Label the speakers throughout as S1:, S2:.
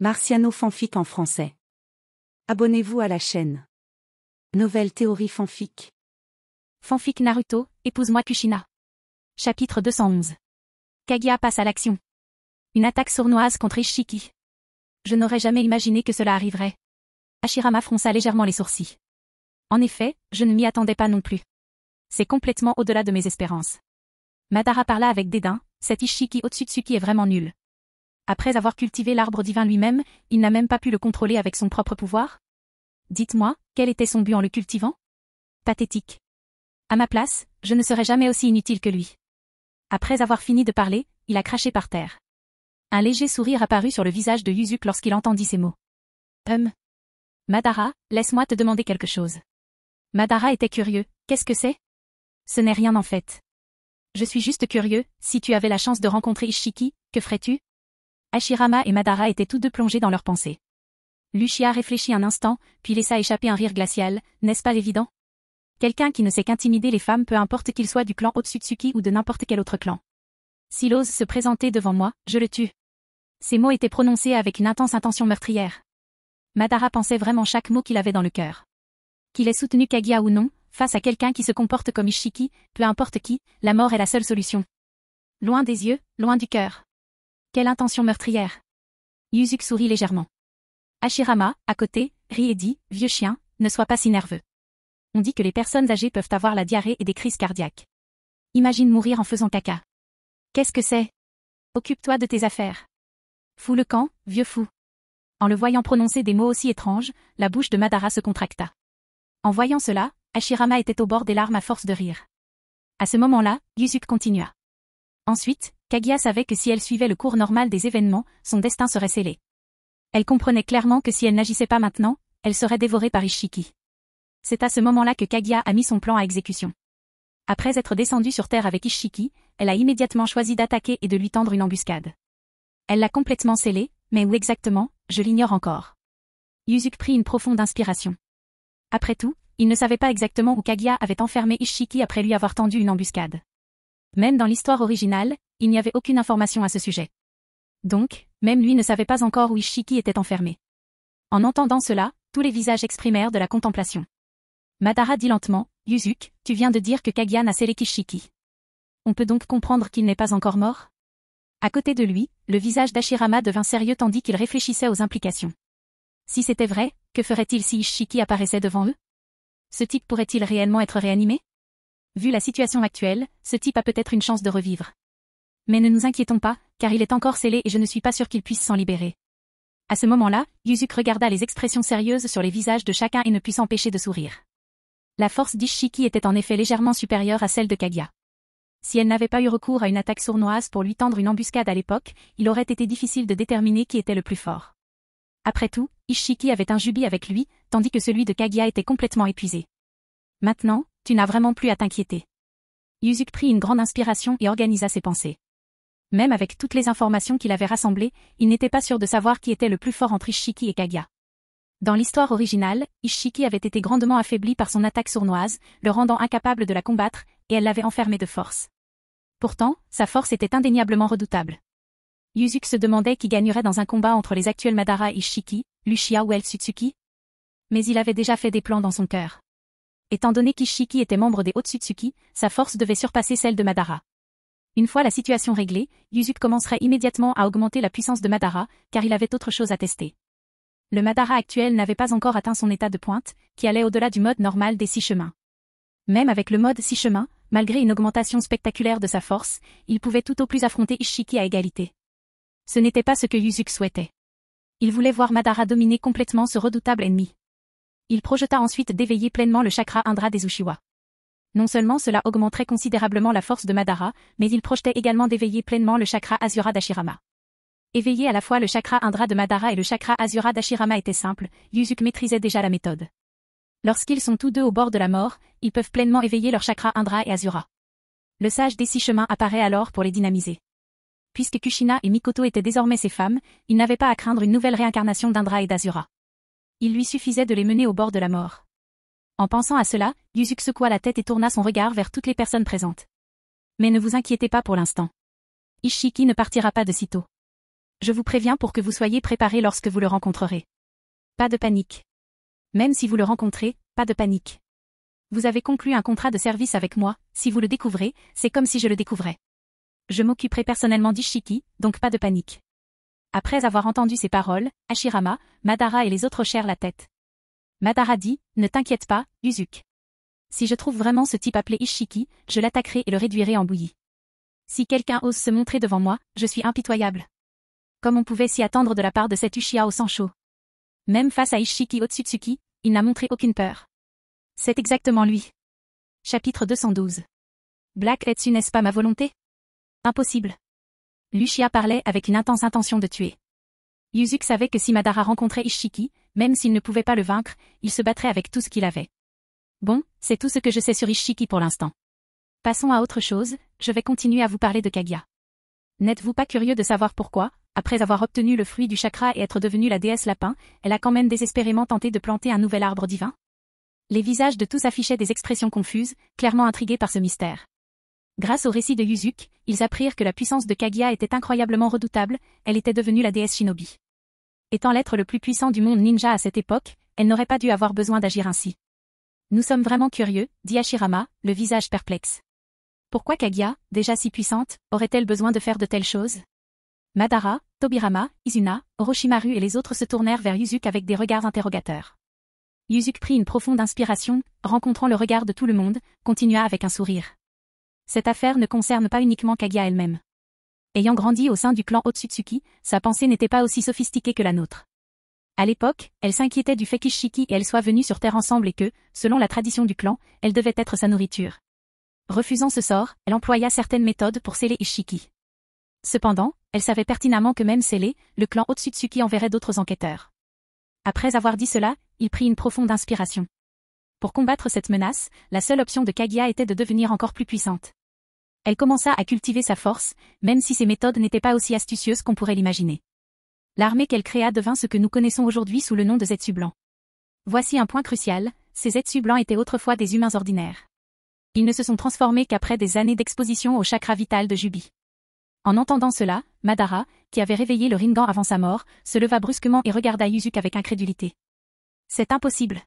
S1: Marciano fanfic en français. Abonnez-vous à la chaîne. Nouvelle théorie fanfic.
S2: Fanfic Naruto, épouse-moi Kushina. Chapitre 211. Kaguya passe à l'action. Une attaque sournoise contre Ishiki. Je n'aurais jamais imaginé que cela arriverait. Hashirama fronça légèrement les sourcils. En effet, je ne m'y attendais pas non plus. C'est complètement au-delà de mes espérances. Madara parla avec dédain, cet Ishiki Otsutsuki est vraiment nul. Après avoir cultivé l'arbre divin lui-même, il n'a même pas pu le contrôler avec son propre pouvoir? Dites-moi, quel était son but en le cultivant? Pathétique. À ma place, je ne serais jamais aussi inutile que lui. Après avoir fini de parler, il a craché par terre. Un léger sourire apparut sur le visage de Yuzuki lorsqu'il entendit ces mots. Madara, laisse-moi te demander quelque chose. Madara était curieux, qu'est-ce que c'est? Ce n'est rien en fait. Je suis juste curieux, si tu avais la chance de rencontrer Ishiki, que ferais-tu? Hashirama et Madara étaient tous deux plongés dans leurs pensées. Lucia réfléchit un instant, puis laissa échapper un rire glacial, n'est-ce pas évident? Quelqu'un qui ne sait qu'intimider les femmes peu importe qu'il soit du clan Otsutsuki ou de n'importe quel autre clan. S'il ose se présenter devant moi, je le tue. Ces mots étaient prononcés avec une intense intention meurtrière. Madara pensait vraiment chaque mot qu'il avait dans le cœur. Qu'il ait soutenu Kaguya ou non, face à quelqu'un qui se comporte comme Ishiki, peu importe qui, la mort est la seule solution. Loin des yeux, loin du cœur. Quelle intention meurtrière. Yuzuki sourit légèrement. Hashirama, à côté, rit et dit, vieux chien, ne sois pas si nerveux. On dit que les personnes âgées peuvent avoir la diarrhée et des crises cardiaques. Imagine mourir en faisant caca. Qu'est-ce que c'est? Occupe-toi de tes affaires. Fous le camp, vieux fou. En le voyant prononcer des mots aussi étranges, la bouche de Madara se contracta. En voyant cela, Hashirama était au bord des larmes à force de rire. À ce moment-là, Yuzuki continua. Ensuite, Kaguya savait que si elle suivait le cours normal des événements, son destin serait scellé. Elle comprenait clairement que si elle n'agissait pas maintenant, elle serait dévorée par Ishiki. C'est à ce moment-là que Kaguya a mis son plan à exécution. Après être descendue sur terre avec Ishiki, elle a immédiatement choisi d'attaquer et de lui tendre une embuscade. Elle l'a complètement scellé, mais où exactement, je l'ignore encore. Yuzuki prit une profonde inspiration. Après tout, il ne savait pas exactement où Kaguya avait enfermé Ishiki après lui avoir tendu une embuscade. Même dans l'histoire originale, il n'y avait aucune information à ce sujet. Donc, même lui ne savait pas encore où Ishiki était enfermé. En entendant cela, tous les visages exprimèrent de la contemplation. Madara dit lentement, Yuzuki, tu viens de dire que Kaguya n'a scellé qu'Ishiki. On peut donc comprendre qu'il n'est pas encore mort? À côté de lui, le visage d'Hashirama devint sérieux tandis qu'il réfléchissait aux implications. Si c'était vrai, que ferait-il si Ishiki apparaissait devant eux? Ce type pourrait-il réellement être réanimé? Vu la situation actuelle, ce type a peut-être une chance de revivre. Mais ne nous inquiétons pas, car il est encore scellé et je ne suis pas sûr qu'il puisse s'en libérer. À ce moment-là, Yuzuki regarda les expressions sérieuses sur les visages de chacun et ne put s'empêcher de sourire. La force d'Ishiki était en effet légèrement supérieure à celle de Kaguya. Si elle n'avait pas eu recours à une attaque sournoise pour lui tendre une embuscade à l'époque, il aurait été difficile de déterminer qui était le plus fort. Après tout, Ishiki avait un jubi avec lui, tandis que celui de Kaguya était complètement épuisé. Maintenant, tu n'as vraiment plus à t'inquiéter. Yuzuki prit une grande inspiration et organisa ses pensées. Même avec toutes les informations qu'il avait rassemblées, il n'était pas sûr de savoir qui était le plus fort entre Ishiki et Kaguya. Dans l'histoire originale, Ishiki avait été grandement affaibli par son attaque sournoise, le rendant incapable de la combattre, et elle l'avait enfermé de force. Pourtant, sa force était indéniablement redoutable. Yuzuki se demandait qui gagnerait dans un combat entre les actuels Madara et Ishiki, Lucia ou Otsutsuki. Mais il avait déjà fait des plans dans son cœur. Étant donné qu'Ishiki était membre des Otsutsuki, sa force devait surpasser celle de Madara. Une fois la situation réglée, Yuzuki commencerait immédiatement à augmenter la puissance de Madara, car il avait autre chose à tester. Le Madara actuel n'avait pas encore atteint son état de pointe, qui allait au-delà du mode normal des 6 chemins. Même avec le mode 6 chemins, malgré une augmentation spectaculaire de sa force, il pouvait tout au plus affronter Ishiki à égalité. Ce n'était pas ce que Yuzuki souhaitait. Il voulait voir Madara dominer complètement ce redoutable ennemi. Il projeta ensuite d'éveiller pleinement le chakra Indra des Uchiwa. Non seulement cela augmenterait considérablement la force de Madara, mais il projetait également d'éveiller pleinement le chakra Asura d'Hashirama. Éveiller à la fois le chakra Indra de Madara et le chakra Asura d'Hashirama était simple, Yuzuki maîtrisait déjà la méthode. Lorsqu'ils sont tous deux au bord de la mort, ils peuvent pleinement éveiller leur chakra Indra et Asura. Le sage des 6 chemins apparaît alors pour les dynamiser. Puisque Kushina et Mikoto étaient désormais ses femmes, il n'avait pas à craindre une nouvelle réincarnation d'Indra et d'Asura. Il lui suffisait de les mener au bord de la mort. En pensant à cela, Yuzuki secoua la tête et tourna son regard vers toutes les personnes présentes. Mais ne vous inquiétez pas pour l'instant. Ishiki ne partira pas de sitôt. Je vous préviens pour que vous soyez préparés lorsque vous le rencontrerez. Pas de panique. Même si vous le rencontrez, pas de panique. Vous avez conclu un contrat de service avec moi, si vous le découvrez, c'est comme si je le découvrais. Je m'occuperai personnellement d'Ishiki, donc pas de panique. Après avoir entendu ces paroles, Hashirama, Madara et les autres hochèrent la tête. Madara dit, ne t'inquiète pas, Yuzuki. Si je trouve vraiment ce type appelé Ishiki, je l'attaquerai et le réduirai en bouillie. Si quelqu'un ose se montrer devant moi, je suis impitoyable. Comme on pouvait s'y attendre de la part de cet Uchiha au sang chaud. Même face à Ishiki Otsutsuki, il n'a montré aucune peur. C'est exactement lui. Chapitre 212. Black Etsu, n'est-ce pas ma volonté? Impossible. L'Uchiha parlait avec une intense intention de tuer. Yuzuki savait que si Madara rencontrait Ishiki, même s'il ne pouvait pas le vaincre, il se battrait avec tout ce qu'il avait. Bon, c'est tout ce que je sais sur Ishiki pour l'instant. Passons à autre chose, je vais continuer à vous parler de Kaguya. N'êtes-vous pas curieux de savoir pourquoi, après avoir obtenu le fruit du chakra et être devenue la déesse lapin, elle a quand même désespérément tenté de planter un nouvel arbre divin? Les visages de tous affichaient des expressions confuses, clairement intrigués par ce mystère. Grâce au récit de Yuzuki, ils apprirent que la puissance de Kaguya était incroyablement redoutable, elle était devenue la déesse shinobi. Étant l'être le plus puissant du monde ninja à cette époque, elle n'aurait pas dû avoir besoin d'agir ainsi. Nous sommes vraiment curieux, dit Hashirama, le visage perplexe. Pourquoi Kaguya, déjà si puissante, aurait-elle besoin de faire de telles choses? Madara, Tobirama, Izuna, Orochimaru et les autres se tournèrent vers Yuzuki avec des regards interrogateurs. Yuzuki prit une profonde inspiration, rencontrant le regard de tout le monde, continua avec un sourire. Cette affaire ne concerne pas uniquement Kaguya elle-même. Ayant grandi au sein du clan Otsutsuki, sa pensée n'était pas aussi sophistiquée que la nôtre. À l'époque, elle s'inquiétait du fait qu'Ishiki et elle soient venus sur Terre ensemble et que, selon la tradition du clan, elle devait être sa nourriture. Refusant ce sort, elle employa certaines méthodes pour sceller Ishiki. Cependant, elle savait pertinemment que même scellé, le clan Otsutsuki enverrait d'autres enquêteurs. Après avoir dit cela, il prit une profonde inspiration. Pour combattre cette menace, la seule option de Kaguya était de devenir encore plus puissante. Elle commença à cultiver sa force, même si ses méthodes n'étaient pas aussi astucieuses qu'on pourrait l'imaginer. L'armée qu'elle créa devint ce que nous connaissons aujourd'hui sous le nom de Zetsu blancs. Voici un point crucial, ces Zetsu blancs étaient autrefois des humains ordinaires. Ils ne se sont transformés qu'après des années d'exposition au chakra vital de Jubi. En entendant cela, Madara, qui avait réveillé le Rinnegan avant sa mort, se leva brusquement et regarda Yuzuki avec incrédulité. C'est impossible.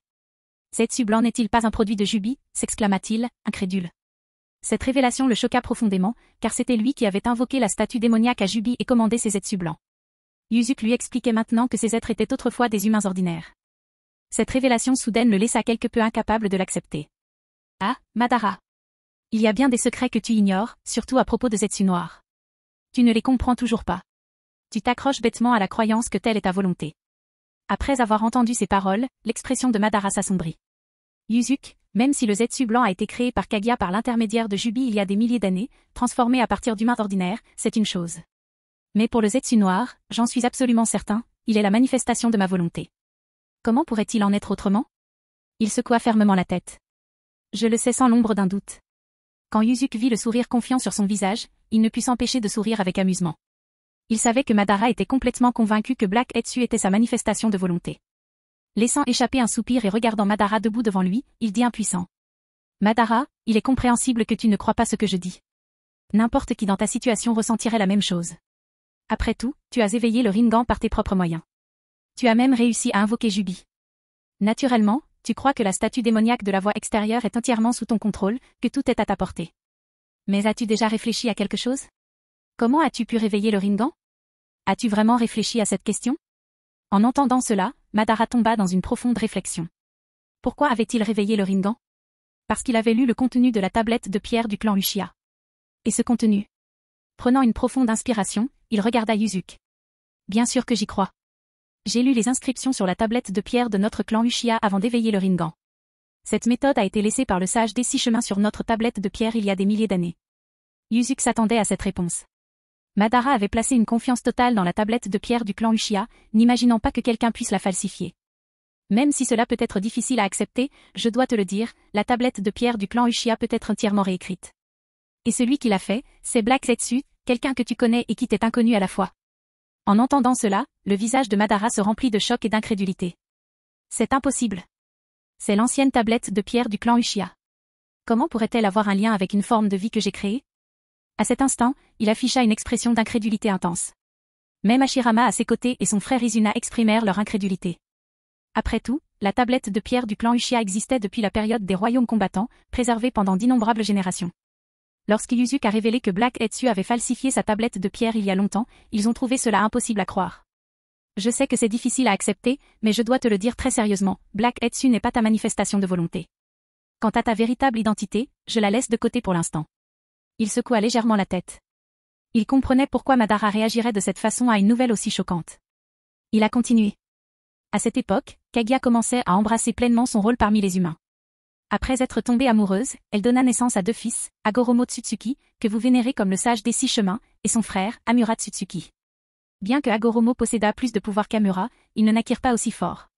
S2: Zetsu blanc n'est-il pas un produit de Jubi, s'exclama-t-il, incrédule. Cette révélation le choqua profondément, car c'était lui qui avait invoqué la statue démoniaque à Jubi et commandé ses Zetsu blancs. Yuzuki lui expliquait maintenant que ces êtres étaient autrefois des humains ordinaires. Cette révélation soudaine le laissa quelque peu incapable de l'accepter. Ah, Madara. Il y a bien des secrets que tu ignores, surtout à propos de Zetsu noir. Tu ne les comprends toujours pas. Tu t'accroches bêtement à la croyance que telle est ta volonté. Après avoir entendu ces paroles, l'expression de Madara s'assombrit. Yuzuki, même si le Zetsu blanc a été créé par Kaguya par l'intermédiaire de Jubi il y a des milliers d'années, transformé à partir d'humains ordinaires, c'est une chose. Mais pour le Zetsu noir, j'en suis absolument certain, il est la manifestation de ma volonté. Comment pourrait-il en être autrement? Il secoua fermement la tête. Je le sais sans l'ombre d'un doute. Quand Yuzuki vit le sourire confiant sur son visage, il ne put s'empêcher de sourire avec amusement. Il savait que Madara était complètement convaincu que Black Etsu était sa manifestation de volonté. Laissant échapper un soupir et regardant Madara debout devant lui, il dit impuissant. Madara, il est compréhensible que tu ne crois pas ce que je dis. N'importe qui dans ta situation ressentirait la même chose. Après tout, tu as éveillé le Rinnegan par tes propres moyens. Tu as même réussi à invoquer Jubi. Naturellement, tu crois que la statue démoniaque de la voie extérieure est entièrement sous ton contrôle, que tout est à ta portée. Mais as-tu déjà réfléchi à quelque chose? Comment as-tu pu réveiller le Rinnegan? As-tu vraiment réfléchi à cette question? En entendant cela, Madara tomba dans une profonde réflexion. Pourquoi avait-il réveillé le Rinnegan? Parce qu'il avait lu le contenu de la tablette de pierre du clan Uchiha. Et ce contenu? Prenant une profonde inspiration, il regarda Yuzuki. Bien sûr que j'y crois. J'ai lu les inscriptions sur la tablette de pierre de notre clan Uchiha avant d'éveiller le Rinnegan. Cette méthode a été laissée par le sage des 6 chemins sur notre tablette de pierre il y a des milliers d'années. Yuzuki s'attendait à cette réponse. Madara avait placé une confiance totale dans la tablette de pierre du clan Uchiha, n'imaginant pas que quelqu'un puisse la falsifier. Même si cela peut être difficile à accepter, je dois te le dire, la tablette de pierre du clan Uchiha peut être entièrement réécrite. Et celui qui l'a fait, c'est Black Zetsu, quelqu'un que tu connais et qui t'est inconnu à la fois. En entendant cela, le visage de Madara se remplit de choc et d'incrédulité. C'est impossible. C'est l'ancienne tablette de pierre du clan Uchiha. Comment pourrait-elle avoir un lien avec une forme de vie que j'ai créée? À cet instant, il afficha une expression d'incrédulité intense. Même Hashirama à ses côtés et son frère Izuna exprimèrent leur incrédulité. Après tout, la tablette de pierre du clan Uchiha existait depuis la période des royaumes combattants, préservée pendant d'innombrables générations. Lorsque Yuzuki a révélé que Black Etsu avait falsifié sa tablette de pierre il y a longtemps, ils ont trouvé cela impossible à croire. Je sais que c'est difficile à accepter, mais je dois te le dire très sérieusement, Black Etsu n'est pas ta manifestation de volonté. Quant à ta véritable identité, je la laisse de côté pour l'instant. Il secoua légèrement la tête. Il comprenait pourquoi Madara réagirait de cette façon à une nouvelle aussi choquante. Il a continué. À cette époque, Kaguya commençait à embrasser pleinement son rôle parmi les humains. Après être tombée amoureuse, elle donna naissance à deux fils, Hagoromo Tsutsuki, que vous vénérez comme le sage des 6 chemins, et son frère, Amura Tsutsuki. Bien que Hagoromo possédât plus de pouvoir qu'Amura, ils ne naquirent pas aussi fort.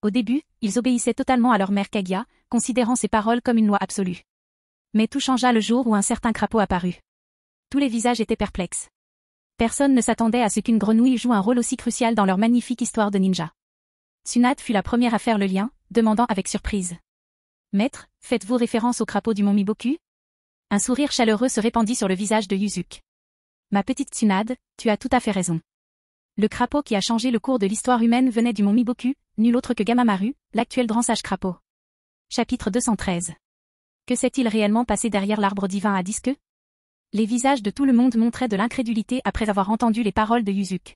S2: Au début, ils obéissaient totalement à leur mère Kaguya, considérant ses paroles comme une loi absolue. Mais tout changea le jour où un certain crapaud apparut. Tous les visages étaient perplexes. Personne ne s'attendait à ce qu'une grenouille joue un rôle aussi crucial dans leur magnifique histoire de ninja. Tsunade fut la première à faire le lien, demandant avec surprise. « Maître, faites-vous référence au crapaud du mont Miboku ?» Un sourire chaleureux se répandit sur le visage de Yuzuki. « Ma petite Tsunade, tu as tout à fait raison. Le crapaud qui a changé le cours de l'histoire humaine venait du mont Miboku, nul autre que Gamamaru, l'actuel grand sage crapaud. » Chapitre 213. Que s'est-il réellement passé derrière l'arbre divin à 10 queues? Les visages de tout le monde montraient de l'incrédulité après avoir entendu les paroles de Yuzuki.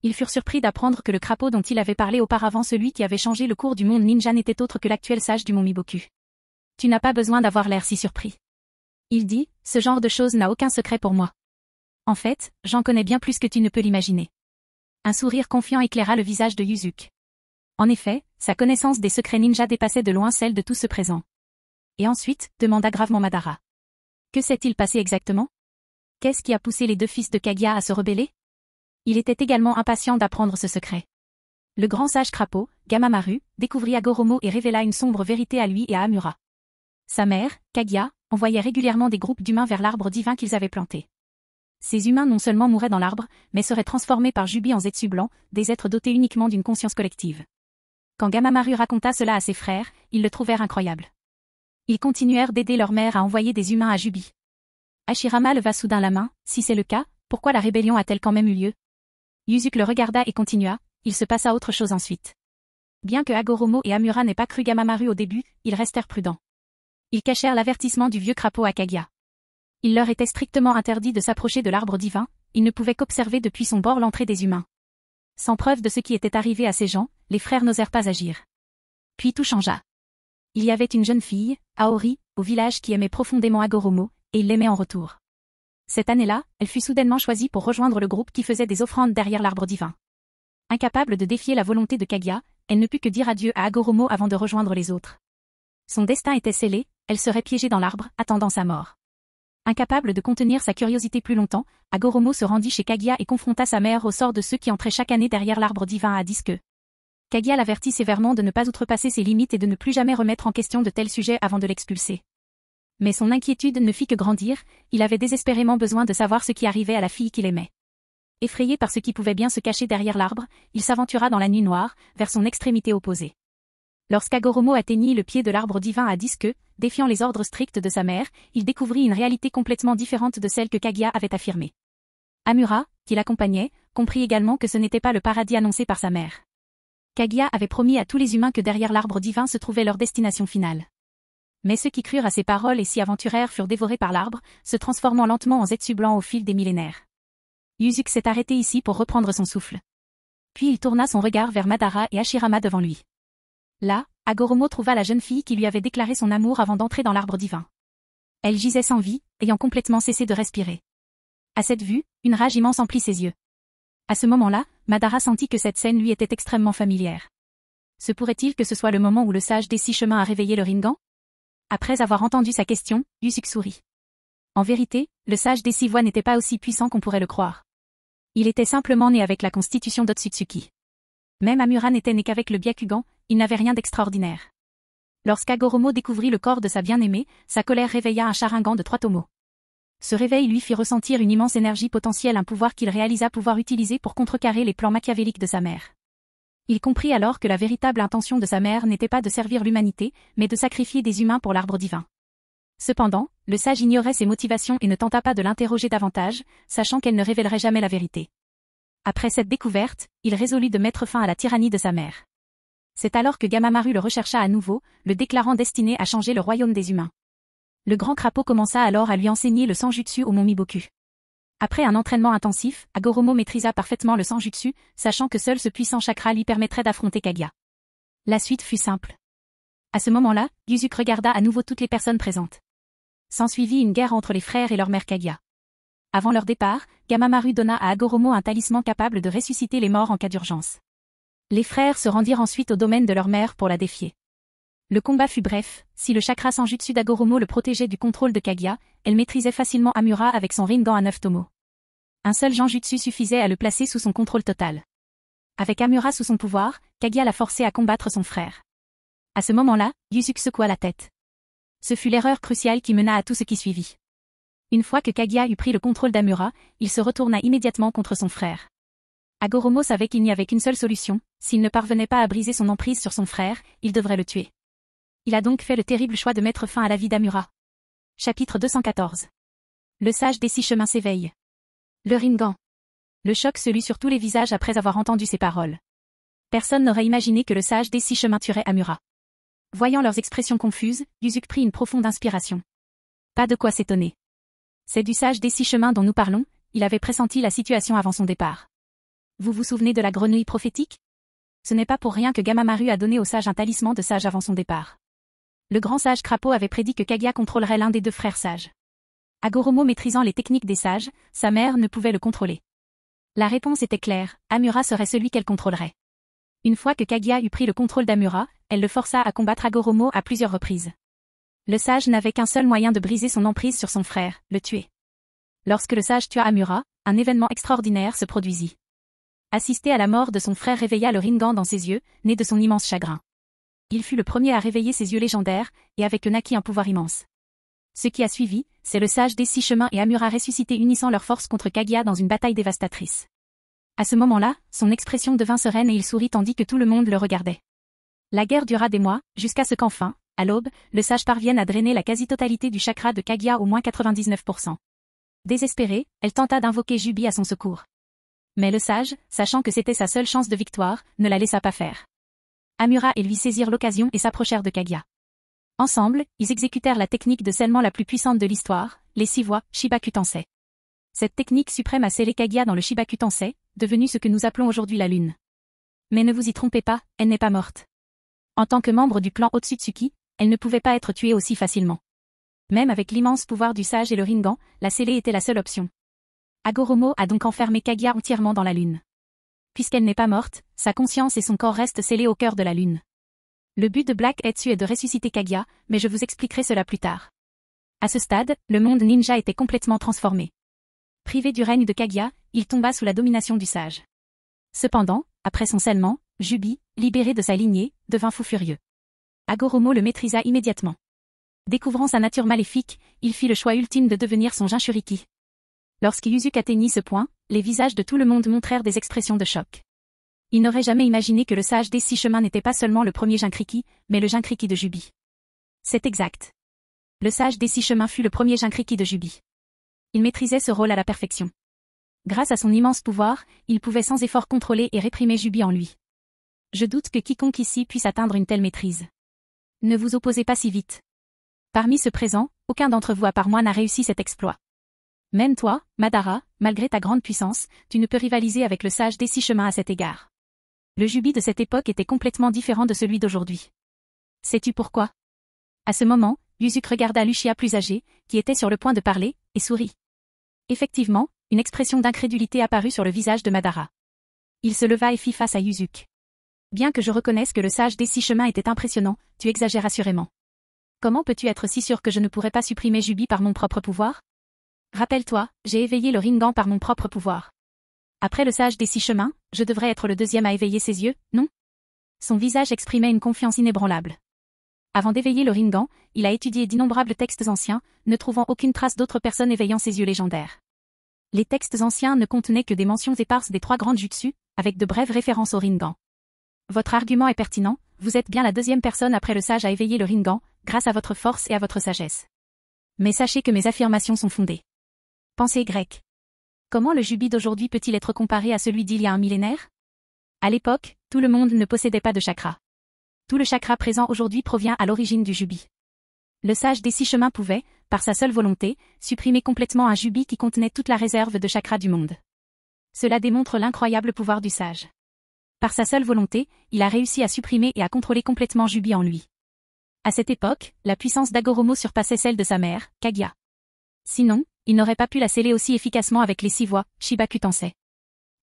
S2: Ils furent surpris d'apprendre que le crapaud dont il avait parlé auparavant, celui qui avait changé le cours du monde ninja, n'était autre que l'actuel sage du mont Miboku. Tu n'as pas besoin d'avoir l'air si surpris. Il dit, ce genre de choses n'a aucun secret pour moi. En fait, j'en connais bien plus que tu ne peux l'imaginer. Un sourire confiant éclaira le visage de Yuzuki. En effet, sa connaissance des secrets ninja dépassait de loin celle de tous ceux présents. Et ensuite, demanda gravement Madara. Que s'est-il passé exactement? Qu'est-ce qui a poussé les deux fils de Kaguya à se rebeller? Il était également impatient d'apprendre ce secret. Le grand sage crapaud, Gamamaru, découvrit Hagoromo et révéla une sombre vérité à lui et à Amura. Sa mère, Kaguya, envoyait régulièrement des groupes d'humains vers l'arbre divin qu'ils avaient planté. Ces humains non seulement mouraient dans l'arbre, mais seraient transformés par Jubi en Zetsu blancs, des êtres dotés uniquement d'une conscience collective. Quand Gamamaru raconta cela à ses frères, ils le trouvèrent incroyable. Ils continuèrent d'aider leur mère à envoyer des humains à Jubi. Hashirama leva soudain la main, si c'est le cas, pourquoi la rébellion a-t-elle quand même eu lieu? Yuzuki le regarda et continua, il se passa autre chose ensuite. Bien que Hagoromo et Amura n'aient pas cru Gamamaru au début, ils restèrent prudents. Ils cachèrent l'avertissement du vieux crapaud à Kaguya. Il leur était strictement interdit de s'approcher de l'arbre divin, ils ne pouvaient qu'observer depuis son bord l'entrée des humains. Sans preuve de ce qui était arrivé à ces gens, les frères n'osèrent pas agir. Puis tout changea. Il y avait une jeune fille, Aori, au village qui aimait profondément Hagoromo, et il l'aimait en retour. Cette année-là, elle fut soudainement choisie pour rejoindre le groupe qui faisait des offrandes derrière l'arbre divin. Incapable de défier la volonté de Kaguya, elle ne put que dire adieu à Hagoromo avant de rejoindre les autres. Son destin était scellé, elle serait piégée dans l'arbre, attendant sa mort. Incapable de contenir sa curiosité plus longtemps, Hagoromo se rendit chez Kaguya et confronta sa mère au sort de ceux qui entraient chaque année derrière l'arbre divin à 10 queues. Kaguya l'avertit sévèrement de ne pas outrepasser ses limites et de ne plus jamais remettre en question de tels sujets avant de l'expulser. Mais son inquiétude ne fit que grandir, il avait désespérément besoin de savoir ce qui arrivait à la fille qu'il aimait. Effrayé par ce qui pouvait bien se cacher derrière l'arbre, il s'aventura dans la nuit noire, vers son extrémité opposée. Lorsqu'Hagoromo atteignit le pied de l'arbre divin à 10 queues, défiant les ordres stricts de sa mère, il découvrit une réalité complètement différente de celle que Kaguya avait affirmée. Amura, qui l'accompagnait, comprit également que ce n'était pas le paradis annoncé par sa mère. Kaguya avait promis à tous les humains que derrière l'arbre divin se trouvait leur destination finale. Mais ceux qui crurent à ces paroles et s'y aventurèrent furent dévorés par l'arbre, se transformant lentement en Zetsu blanc au fil des millénaires. Yuzuki s'est arrêté ici pour reprendre son souffle. Puis il tourna son regard vers Madara et Hashirama devant lui. Là, Hagoromo trouva la jeune fille qui lui avait déclaré son amour avant d'entrer dans l'arbre divin. Elle gisait sans vie, ayant complètement cessé de respirer. À cette vue, une rage immense emplit ses yeux. À ce moment-là, Madara sentit que cette scène lui était extrêmement familière. Se pourrait-il que ce soit le moment où le sage des 6 chemins a réveillé le Rinnegan? Après avoir entendu sa question, Yuzuki sourit. En vérité, le sage des 6 voies n'était pas aussi puissant qu'on pourrait le croire. Il était simplement né avec la constitution d'Otsutsuki. Même Amura n'était né qu'avec le Byakugan, il n'avait rien d'extraordinaire. Lorsqu'Hagoromo découvrit le corps de sa bien-aimée, sa colère réveilla un Sharingan de 3 tomos. Ce réveil lui fit ressentir une immense énergie potentielle, un pouvoir qu'il réalisa pouvoir utiliser pour contrecarrer les plans machiavéliques de sa mère. Il comprit alors que la véritable intention de sa mère n'était pas de servir l'humanité, mais de sacrifier des humains pour l'arbre divin. Cependant, le sage ignorait ses motivations et ne tenta pas de l'interroger davantage, sachant qu'elle ne révélerait jamais la vérité. Après cette découverte, il résolut de mettre fin à la tyrannie de sa mère. C'est alors que Gamamaru le rechercha à nouveau, le déclarant destiné à changer le royaume des humains. Le grand crapaud commença alors à lui enseigner le Sanjutsu au mont Miboku. Après un entraînement intensif, Hagoromo maîtrisa parfaitement le Sanjutsu, sachant que seul ce puissant chakra lui permettrait d'affronter Kaguya. La suite fut simple. À ce moment-là, Yuzuki regarda à nouveau toutes les personnes présentes. S'ensuivit une guerre entre les frères et leur mère Kaguya. Avant leur départ, Gamamaru donna à Hagoromo un talisman capable de ressusciter les morts en cas d'urgence. Les frères se rendirent ensuite au domaine de leur mère pour la défier. Le combat fut bref, si le chakra Sanjutsu d'Hagoromo le protégeait du contrôle de Kaguya, elle maîtrisait facilement Amura avec son Rinnegan à 9 tomos. Un seul Genjutsu suffisait à le placer sous son contrôle total. Avec Amura sous son pouvoir, Kaguya l'a forcé à combattre son frère. À ce moment-là, Yuzuki secoua la tête. Ce fut l'erreur cruciale qui mena à tout ce qui suivit. Une fois que Kaguya eut pris le contrôle d'Amura, il se retourna immédiatement contre son frère. Hagoromo savait qu'il n'y avait qu'une seule solution, s'il ne parvenait pas à briser son emprise sur son frère, il devrait le tuer. Il a donc fait le terrible choix de mettre fin à la vie d'Amura. Chapitre 214. Le sage des 6 chemins s'éveille. Le Rinnegan. Le choc se lut sur tous les visages après avoir entendu ces paroles. Personne n'aurait imaginé que le sage des 6 chemins tuerait Amura. Voyant leurs expressions confuses, Yuzuki prit une profonde inspiration. Pas de quoi s'étonner. C'est du sage des 6 chemins dont nous parlons, il avait pressenti la situation avant son départ. Vous vous souvenez de la grenouille prophétique? Ce n'est pas pour rien que Gamamaru a donné au sage un talisman de sage avant son départ. Le grand sage Crapaud avait prédit que Kaguya contrôlerait l'un des 2 frères sages. Hagoromo maîtrisant les techniques des sages, sa mère ne pouvait le contrôler. La réponse était claire, Amura serait celui qu'elle contrôlerait. Une fois que Kaguya eut pris le contrôle d'Amura, elle le força à combattre Hagoromo à plusieurs reprises. Le sage n'avait qu'un seul moyen de briser son emprise sur son frère, le tuer. Lorsque le sage tua Amura, un événement extraordinaire se produisit. Assister à la mort de son frère réveilla le Rinnegan dans ses yeux, né de son immense chagrin. Il fut le premier à réveiller ses yeux légendaires, et avec eux naquit un pouvoir immense. Ce qui a suivi, c'est le sage des 6 chemins et Amura ressuscités unissant leurs forces contre Kaguya dans une bataille dévastatrice. À ce moment-là, son expression devint sereine et il sourit tandis que tout le monde le regardait. La guerre dura des mois, jusqu'à ce qu'enfin, à l'aube, le sage parvienne à drainer la quasi-totalité du chakra de Kaguya au moins 99%. Désespérée, elle tenta d'invoquer Jubi à son secours. Mais le sage, sachant que c'était sa seule chance de victoire, ne la laissa pas faire. Amura et lui saisirent l'occasion et s'approchèrent de Kaguya. Ensemble, ils exécutèrent la technique de scellement la plus puissante de l'histoire, les 6 voies, Shibaku Tensei. Cette technique suprême a scellé Kaguya dans le Shibaku Tensei, devenu ce que nous appelons aujourd'hui la Lune. Mais ne vous y trompez pas, elle n'est pas morte. En tant que membre du clan Otsutsuki, elle ne pouvait pas être tuée aussi facilement. Même avec l'immense pouvoir du sage et le Rinnegan, la scellée était la seule option. Hagoromo a donc enfermé Kaguya entièrement dans la Lune. Puisqu'elle n'est pas morte, sa conscience et son corps restent scellés au cœur de la Lune. Le but de Black Etsu est de ressusciter Kaguya, mais je vous expliquerai cela plus tard. À ce stade, le monde ninja était complètement transformé. Privé du règne de Kaguya, il tomba sous la domination du sage. Cependant, après son scellement, Jubi, libéré de sa lignée, devint fou furieux. Hagoromo le maîtrisa immédiatement. Découvrant sa nature maléfique, il fit le choix ultime de devenir son Jinchuriki. Lorsque Yuzuki atteignit ce point, les visages de tout le monde montrèrent des expressions de choc. Il n'aurait jamais imaginé que le sage des 6 chemins n'était pas seulement le premier Jinchuriki, mais le Jinchuriki de Jubi. C'est exact. Le sage des 6 chemins fut le premier Jinchuriki de Jubi. Il maîtrisait ce rôle à la perfection. Grâce à son immense pouvoir, il pouvait sans effort contrôler et réprimer Jubi en lui. Je doute que quiconque ici puisse atteindre une telle maîtrise. Ne vous opposez pas si vite. Parmi ceux présents, aucun d'entre vous à part moi n'a réussi cet exploit. Même toi, Madara, malgré ta grande puissance, tu ne peux rivaliser avec le sage des 6 chemins à cet égard. Le Jubi de cette époque était complètement différent de celui d'aujourd'hui. Sais-tu pourquoi? À ce moment, Yuzuki regarda Lucia plus âgée, qui était sur le point de parler, et sourit. Effectivement, une expression d'incrédulité apparut sur le visage de Madara. Il se leva et fit face à Yuzuki. Bien que je reconnaisse que le sage des 6 chemins était impressionnant, tu exagères assurément. Comment peux-tu être si sûr que je ne pourrais pas supprimer Jubi par mon propre pouvoir? Rappelle-toi, j'ai éveillé le Rinnegan par mon propre pouvoir. Après le sage des 6 chemins, je devrais être le deuxième à éveiller ses yeux, non? Son visage exprimait une confiance inébranlable. Avant d'éveiller le Rinnegan, il a étudié d'innombrables textes anciens, ne trouvant aucune trace d'autre personne éveillant ses yeux légendaires. Les textes anciens ne contenaient que des mentions éparses des 3 grandes jutsu, avec de brèves références au Rinnegan. Votre argument est pertinent, vous êtes bien la deuxième personne après le sage à éveiller le Rinnegan, grâce à votre force et à votre sagesse. Mais sachez que mes affirmations sont fondées. Pensée grecque. Comment le Jubi d'aujourd'hui peut-il être comparé à celui d'il y a un millénaire? À l'époque, tout le monde ne possédait pas de chakra. Tout le chakra présent aujourd'hui provient à l'origine du Jubi. Le sage des 6 chemins pouvait, par sa seule volonté, supprimer complètement un Jubi qui contenait toute la réserve de chakra du monde. Cela démontre l'incroyable pouvoir du sage. Par sa seule volonté, il a réussi à supprimer et à contrôler complètement Jubi en lui. À cette époque, la puissance d'Agoromo surpassait celle de sa mère, Kaguya. Sinon, il n'aurait pas pu la sceller aussi efficacement avec les 6 voies, Shibaku Tensei.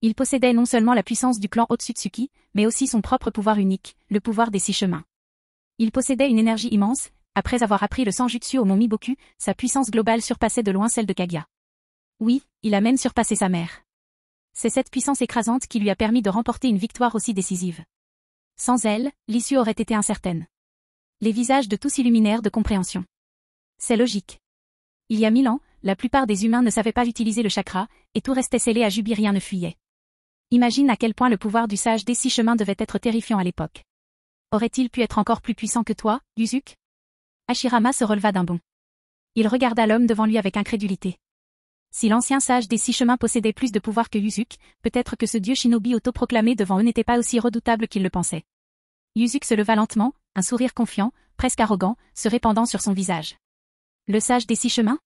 S2: Il possédait non seulement la puissance du clan Otsutsuki, mais aussi son propre pouvoir unique, le pouvoir des 6 chemins. Il possédait une énergie immense, après avoir appris le Sanjutsu au mont Miboku, sa puissance globale surpassait de loin celle de Kaguya. Oui, il a même surpassé sa mère. C'est cette puissance écrasante qui lui a permis de remporter une victoire aussi décisive. Sans elle, l'issue aurait été incertaine. Les visages de tous s'illuminèrent de compréhension. C'est logique. Il y a 1000 ans, la plupart des humains ne savaient pas utiliser le chakra, et tout restait scellé à Jubi, rien ne fuyait. Imagine à quel point le pouvoir du sage des 6 chemins devait être terrifiant à l'époque. Aurait-il pu être encore plus puissant que toi, Yuzuki? Hashirama se releva d'un bond. Il regarda l'homme devant lui avec incrédulité. Si l'ancien sage des 6 chemins possédait plus de pouvoir que Yuzuki, peut-être que ce dieu shinobi autoproclamé devant eux n'était pas aussi redoutable qu'il le pensait. Yuzuki se leva lentement, un sourire confiant, presque arrogant, se répandant sur son visage. Le sage des 6 chemins?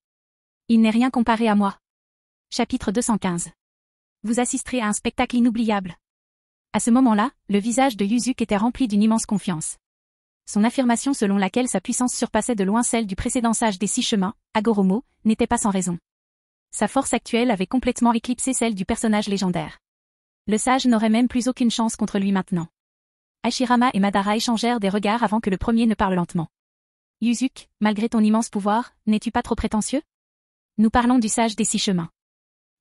S2: Il n'est rien comparé à moi. Chapitre 215. Vous assisterez à un spectacle inoubliable. À ce moment-là, le visage de Yuzuki était rempli d'une immense confiance. Son affirmation selon laquelle sa puissance surpassait de loin celle du précédent sage des 6 chemins, Agoromo, n'était pas sans raison. Sa force actuelle avait complètement éclipsé celle du personnage légendaire. Le sage n'aurait même plus aucune chance contre lui maintenant. Hashirama et Madara échangèrent des regards avant que le premier ne parle lentement. Yuzuki, malgré ton immense pouvoir, n'es-tu pas trop prétentieux? Nous parlons du sage des 6 chemins.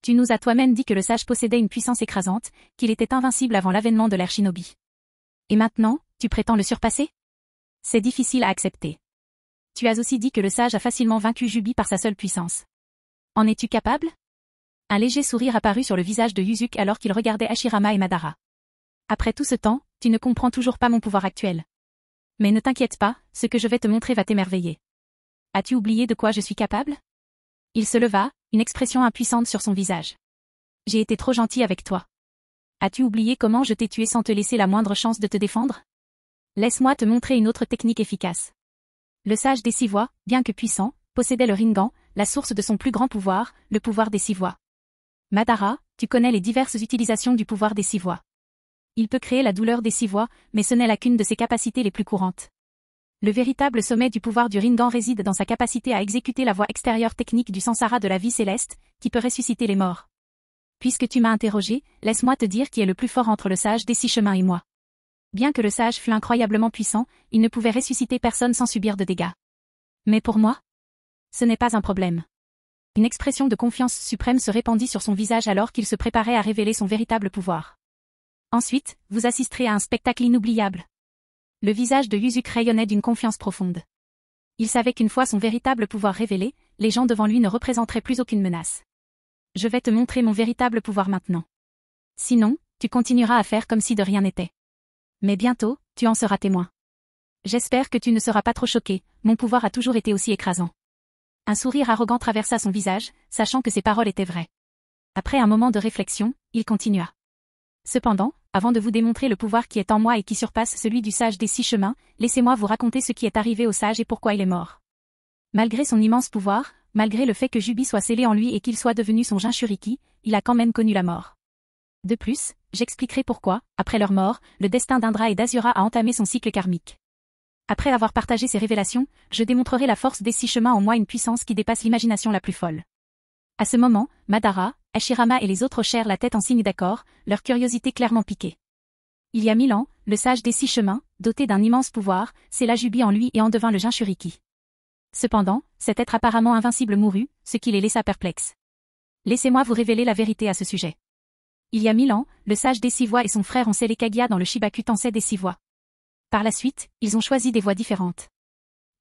S2: Tu nous as toi-même dit que le sage possédait une puissance écrasante, qu'il était invincible avant l'avènement de l'ère shinobi. Et maintenant, tu prétends le surpasser? C'est difficile à accepter. Tu as aussi dit que le sage a facilement vaincu Jubi par sa seule puissance. En es-tu capable? Un léger sourire apparut sur le visage de Yuzuki alors qu'il regardait Hashirama et Madara. Après tout ce temps, tu ne comprends toujours pas mon pouvoir actuel. Mais ne t'inquiète pas, ce que je vais te montrer va t'émerveiller. As-tu oublié de quoi je suis capable? Il se leva, une expression impuissante sur son visage. J'ai été trop gentil avec toi. As-tu oublié comment je t'ai tué sans te laisser la moindre chance de te défendre? Laisse-moi te montrer une autre technique efficace. Le sage des 6 voies, bien que puissant, possédait le Rinnegan, la source de son plus grand pouvoir, le pouvoir des 6 voies. Madara, tu connais les diverses utilisations du pouvoir des 6 voies. Il peut créer la douleur des 6 voies, mais ce n'est là qu'une de ses capacités les plus courantes. Le véritable sommet du pouvoir du Rinnegan réside dans sa capacité à exécuter la voie extérieure technique du Sansara de la vie céleste, qui peut ressusciter les morts. Puisque tu m'as interrogé, laisse-moi te dire qui est le plus fort entre le sage des 6 chemins et moi. Bien que le sage fût incroyablement puissant, il ne pouvait ressusciter personne sans subir de dégâts. Mais pour moi? Ce n'est pas un problème. Une expression de confiance suprême se répandit sur son visage alors qu'il se préparait à révéler son véritable pouvoir. Ensuite, vous assisterez à un spectacle inoubliable. Le visage de Yuzuki rayonnait d'une confiance profonde. Il savait qu'une fois son véritable pouvoir révélé, les gens devant lui ne représenteraient plus aucune menace. Je vais te montrer mon véritable pouvoir maintenant. Sinon, tu continueras à faire comme si de rien n'était. Mais bientôt, tu en seras témoin. J'espère que tu ne seras pas trop choqué, mon pouvoir a toujours été aussi écrasant. Un sourire arrogant traversa son visage, sachant que ses paroles étaient vraies. Après un moment de réflexion, il continua. Cependant, avant de vous démontrer le pouvoir qui est en moi et qui surpasse celui du sage des 6 chemins, laissez-moi vous raconter ce qui est arrivé au sage et pourquoi il est mort. Malgré son immense pouvoir, malgré le fait que Jubi soit scellé en lui et qu'il soit devenu son Jinchuriki, il a quand même connu la mort. De plus, j'expliquerai pourquoi, après leur mort, le destin d'Indra et d'Azura a entamé son cycle karmique. Après avoir partagé ces révélations, je démontrerai la force des 6 chemins en moi, une puissance qui dépasse l'imagination la plus folle. À ce moment, Madara, Hashirama et les autres hochèrent la tête en signe d'accord, leur curiosité clairement piquée. Il y a 1000 ans, le sage des 6 chemins, doté d'un immense pouvoir, scella Jubi en lui et en devint le Jinchuriki. Cependant, cet être apparemment invincible mourut, ce qui les laissa perplexes. Laissez-moi vous révéler la vérité à ce sujet. Il y a 1000 ans, le sage des 6 voies et son frère ont scellé Kaguya dans le Shibaku Tensei des 6 voies. Par la suite, ils ont choisi des voies différentes.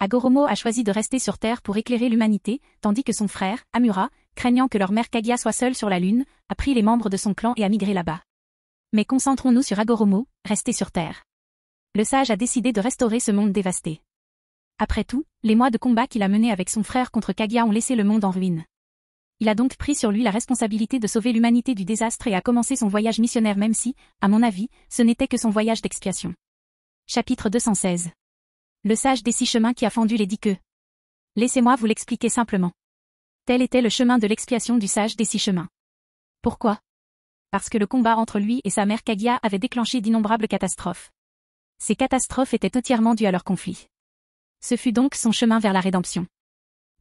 S2: Agoromo a choisi de rester sur Terre pour éclairer l'humanité, tandis que son frère, Amura, craignant que leur mère Kaguya soit seule sur la Lune, a pris les membres de son clan et a migré là-bas. Mais concentrons-nous sur Agoromo, resté sur Terre. Le sage a décidé de restaurer ce monde dévasté. Après tout, les mois de combat qu'il a menés avec son frère contre Kaguya ont laissé le monde en ruine. Il a donc pris sur lui la responsabilité de sauver l'humanité du désastre et a commencé son voyage missionnaire même si, à mon avis, ce n'était que son voyage d'expiation. Chapitre 216. Le sage des 6 chemins qui a fendu les 10 queues. Laissez-moi vous l'expliquer simplement. Tel était le chemin de l'expiation du sage des 6 chemins. Pourquoi? Parce que le combat entre lui et sa mère Kaguya avait déclenché d'innombrables catastrophes. Ces catastrophes étaient entièrement dues à leur conflit. Ce fut donc son chemin vers la rédemption.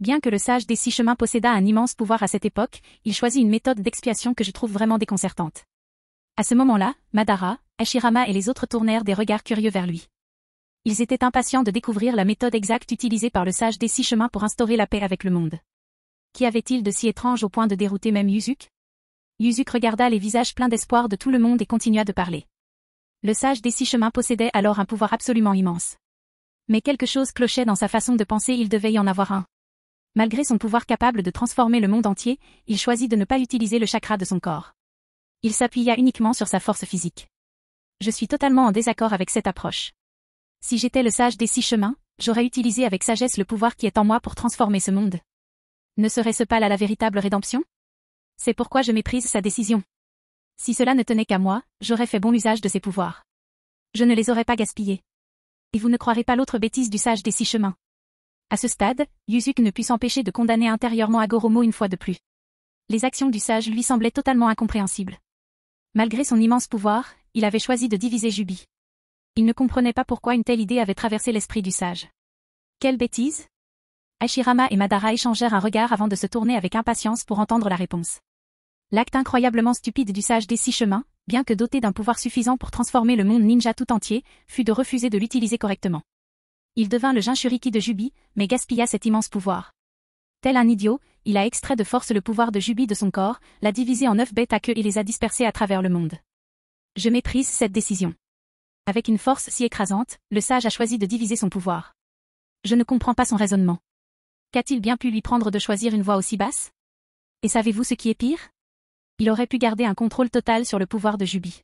S2: Bien que le sage des 6 chemins possédât un immense pouvoir à cette époque, il choisit une méthode d'expiation que je trouve vraiment déconcertante. À ce moment-là, Madara, Hashirama et les autres tournèrent des regards curieux vers lui. Ils étaient impatients de découvrir la méthode exacte utilisée par le sage des 6 chemins pour instaurer la paix avec le monde. Qu'y avait-il de si étrange au point de dérouter même Yuzuke? Yuzuke regarda les visages pleins d'espoir de tout le monde et continua de parler. Le sage des 6 chemins possédait alors un pouvoir absolument immense. Mais quelque chose clochait dans sa façon de penser, il devait y en avoir un. Malgré son pouvoir capable de transformer le monde entier, il choisit de ne pas utiliser le chakra de son corps. Il s'appuya uniquement sur sa force physique. Je suis totalement en désaccord avec cette approche. Si j'étais le sage des 6 chemins, j'aurais utilisé avec sagesse le pouvoir qui est en moi pour transformer ce monde. Ne serait-ce pas là la véritable rédemption? C'est pourquoi je méprise sa décision. Si cela ne tenait qu'à moi, j'aurais fait bon usage de ces pouvoirs. Je ne les aurais pas gaspillés. Et vous ne croirez pas l'autre bêtise du sage des 6 chemins. À ce stade, Yuzuke ne put s'empêcher de condamner intérieurement Hagoromo une fois de plus. Les actions du sage lui semblaient totalement incompréhensibles. Malgré son immense pouvoir, il avait choisi de diviser Jubi. Il ne comprenait pas pourquoi une telle idée avait traversé l'esprit du sage. Quelle bêtise? Hashirama et Madara échangèrent un regard avant de se tourner avec impatience pour entendre la réponse. L'acte incroyablement stupide du sage des 6 chemins, bien que doté d'un pouvoir suffisant pour transformer le monde ninja tout entier, fut de refuser de l'utiliser correctement. Il devint le Jinchuriki de Jubi, mais gaspilla cet immense pouvoir. Tel un idiot, il a extrait de force le pouvoir de Jubi de son corps, l'a divisé en 9 bêtes à queue et les a dispersés à travers le monde. Je méprise cette décision. Avec une force si écrasante, le sage a choisi de diviser son pouvoir. Je ne comprends pas son raisonnement. Qu'a-t-il bien pu lui prendre de choisir une voie aussi basse? Et savez-vous ce qui est pire? Il aurait pu garder un contrôle total sur le pouvoir de Jubi.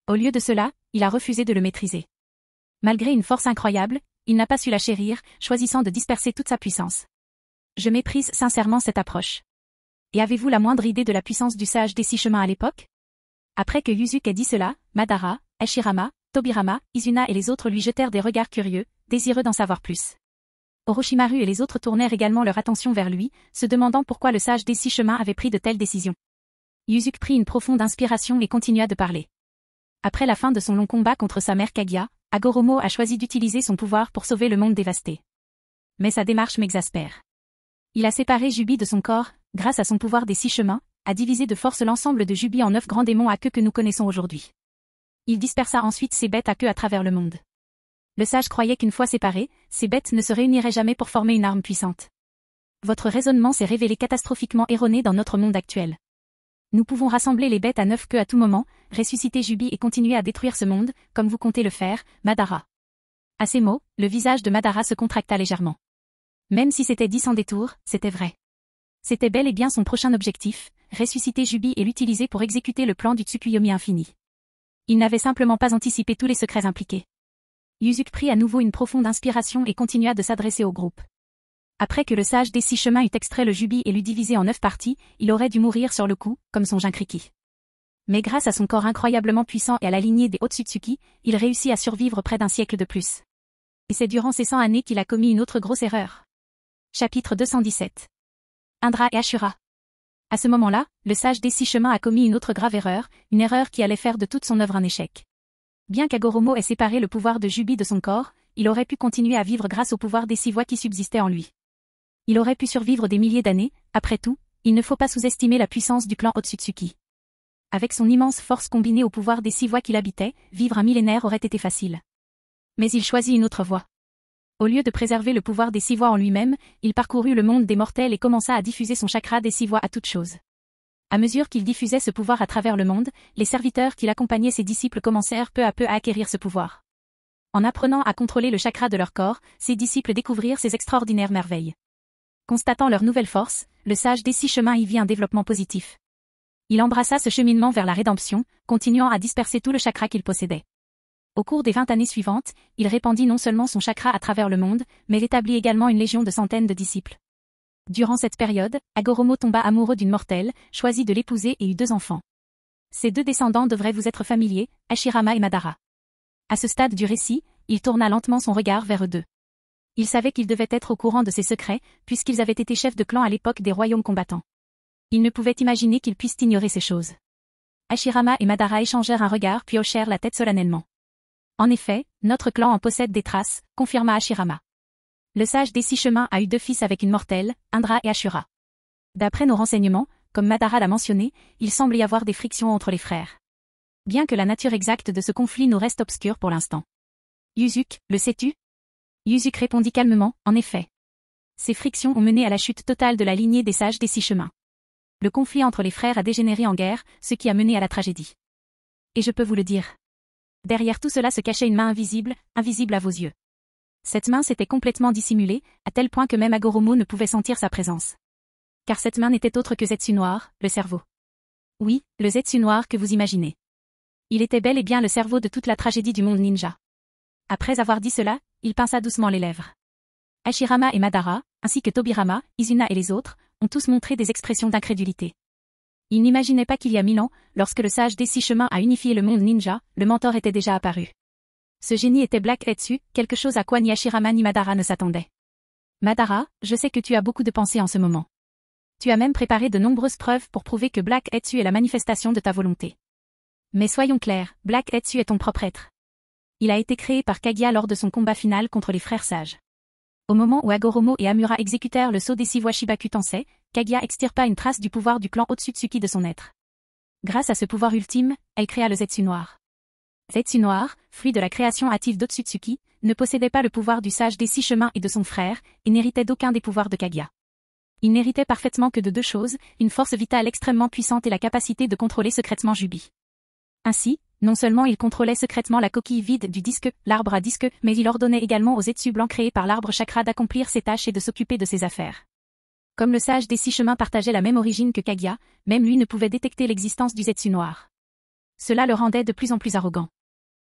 S2: Au lieu de cela, il a refusé de le maîtriser. Malgré une force incroyable, il n'a pas su la chérir, choisissant de disperser toute sa puissance. Je méprise sincèrement cette approche. Et avez-vous la moindre idée de la puissance du sage des 6 chemins à l'époque? Après que Yuzuke ait dit cela, Madara, Hashirama, Tobirama, Izuna et les autres lui jetèrent des regards curieux, désireux d'en savoir plus. Orochimaru et les autres tournèrent également leur attention vers lui, se demandant pourquoi le sage des 6 chemins avait pris de telles décisions. Yuzuke prit une profonde inspiration et continua de parler. Après la fin de son long combat contre sa mère Kaguya, Hagoromo a choisi d'utiliser son pouvoir pour sauver le monde dévasté. Mais sa démarche m'exaspère. Il a séparé Jubi de son corps, grâce à son pouvoir des 6 chemins, a divisé de force l'ensemble de Jubi en 9 grands démons à queue que nous connaissons aujourd'hui. Il dispersa ensuite ces bêtes à queue à travers le monde. Le sage croyait qu'une fois séparées, ces bêtes ne se réuniraient jamais pour former une arme puissante. Votre raisonnement s'est révélé catastrophiquement erroné dans notre monde actuel. Nous pouvons rassembler les bêtes à 9 queues à tout moment, ressusciter Jubi et continuer à détruire ce monde, comme vous comptez le faire, Madara. À ces mots, le visage de Madara se contracta légèrement. Même si c'était dit sans détour, c'était vrai. C'était bel et bien son prochain objectif, ressusciter Jubi et l'utiliser pour exécuter le plan du Tsukuyomi infini. Il n'avait simplement pas anticipé tous les secrets impliqués. Yuzuke prit à nouveau une profonde inspiration et continua de s'adresser au groupe. Après que le sage des 6 chemins eut extrait le Jubi et l'eut divisé en 9 parties, il aurait dû mourir sur le coup, comme son Jinchuriki. Mais grâce à son corps incroyablement puissant et à la lignée des Otsutsuki, il réussit à survivre près d'un siècle de plus. Et c'est durant ces 100 années qu'il a commis une autre grosse erreur. Chapitre 217. Indra et Ashura. À ce moment-là, le sage des 6 chemins a commis une autre grave erreur, une erreur qui allait faire de toute son œuvre un échec. Bien qu'Hagoromo ait séparé le pouvoir de Jubi de son corps, il aurait pu continuer à vivre grâce au pouvoir des 6 voies qui subsistaient en lui. Il aurait pu survivre des milliers d'années, après tout, il ne faut pas sous-estimer la puissance du clan Otsutsuki. Avec son immense force combinée au pouvoir des 6 voies qu'il habitait, vivre un millénaire aurait été facile. Mais il choisit une autre voie. Au lieu de préserver le pouvoir des 6 voies en lui-même, il parcourut le monde des mortels et commença à diffuser son chakra des 6 voies à toutes choses. À mesure qu'il diffusait ce pouvoir à travers le monde, les serviteurs qui l'accompagnaient ses disciples commencèrent peu à peu à acquérir ce pouvoir. En apprenant à contrôler le chakra de leur corps, ses disciples découvrirent ces extraordinaires merveilles. Constatant leur nouvelle force, le sage des 6 chemins y vit un développement positif. Il embrassa ce cheminement vers la rédemption, continuant à disperser tout le chakra qu'il possédait. Au cours des 20 années suivantes, il répandit non seulement son chakra à travers le monde, mais établit également une légion de centaines de disciples. Durant cette période, Hagoromo tomba amoureux d'une mortelle, choisit de l'épouser et eut 2 enfants. Ces 2 descendants devraient vous être familiers, Hashirama et Madara. À ce stade du récit, il tourna lentement son regard vers eux deux. Il savait qu'ils devaient être au courant de ses secrets, puisqu'ils avaient été chefs de clan à l'époque des royaumes combattants. Il ne pouvait imaginer qu'ils puissent ignorer ces choses. Hashirama et Madara échangèrent un regard puis hochèrent la tête solennellement. En effet, notre clan en possède des traces, confirma Hashirama. Le sage des 6 chemins a eu 2 fils avec une mortelle, Indra et Ashura. D'après nos renseignements, comme Madara l'a mentionné, il semble y avoir des frictions entre les frères. Bien que la nature exacte de ce conflit nous reste obscure pour l'instant. Yuzuki, le sais-tu? Yuzuki répondit calmement, en effet. Ces frictions ont mené à la chute totale de la lignée des sages des 6 chemins. Le conflit entre les frères a dégénéré en guerre, ce qui a mené à la tragédie. Et je peux vous le dire. Derrière tout cela se cachait une main invisible, invisible à vos yeux. Cette main s'était complètement dissimulée, à tel point que même Hagoromo ne pouvait sentir sa présence. Car cette main n'était autre que Zetsu Noir, le cerveau. Oui, le Zetsu Noir que vous imaginez. Il était bel et bien le cerveau de toute la tragédie du monde ninja. Après avoir dit cela, il pinça doucement les lèvres. Hashirama et Madara, ainsi que Tobirama, Izuna et les autres, ont tous montré des expressions d'incrédulité. Ils n'imaginaient pas qu'il y a 1000 ans, lorsque le sage des 6 chemins a unifié le monde ninja, le mentor était déjà apparu. Ce génie était Black Hetsu, quelque chose à quoi ni Hashirama ni Madara ne s'attendaient. Madara, je sais que tu as beaucoup de pensées en ce moment. Tu as même préparé de nombreuses preuves pour prouver que Black Hetsu est la manifestation de ta volonté. Mais soyons clairs, Black Hetsu est ton propre être. Il a été créé par Kaguya lors de son combat final contre les frères sages. Au moment où Hagoromo et Amura exécutèrent le saut des 6 voies Shibaku Tensei, Kaguya extirpa une trace du pouvoir du clan Otsutsuki de son être. Grâce à ce pouvoir ultime, elle créa le Zetsu Noir. Zetsu Noir, fruit de la création hâtive d'Otsutsuki, ne possédait pas le pouvoir du sage des 6 chemins et de son frère, et n'héritait d'aucun des pouvoirs de Kaguya. Il n'héritait parfaitement que de 2 choses, une force vitale extrêmement puissante et la capacité de contrôler secrètement Jubi. Ainsi, non seulement il contrôlait secrètement la coquille vide du disque, l'arbre à disque, mais il ordonnait également aux Zetsu blancs créés par l'arbre chakra d'accomplir ses tâches et de s'occuper de ses affaires. Comme le sage des 6 chemins partageait la même origine que Kaguya, même lui ne pouvait détecter l'existence du Zetsu Noir. Cela le rendait de plus en plus arrogant.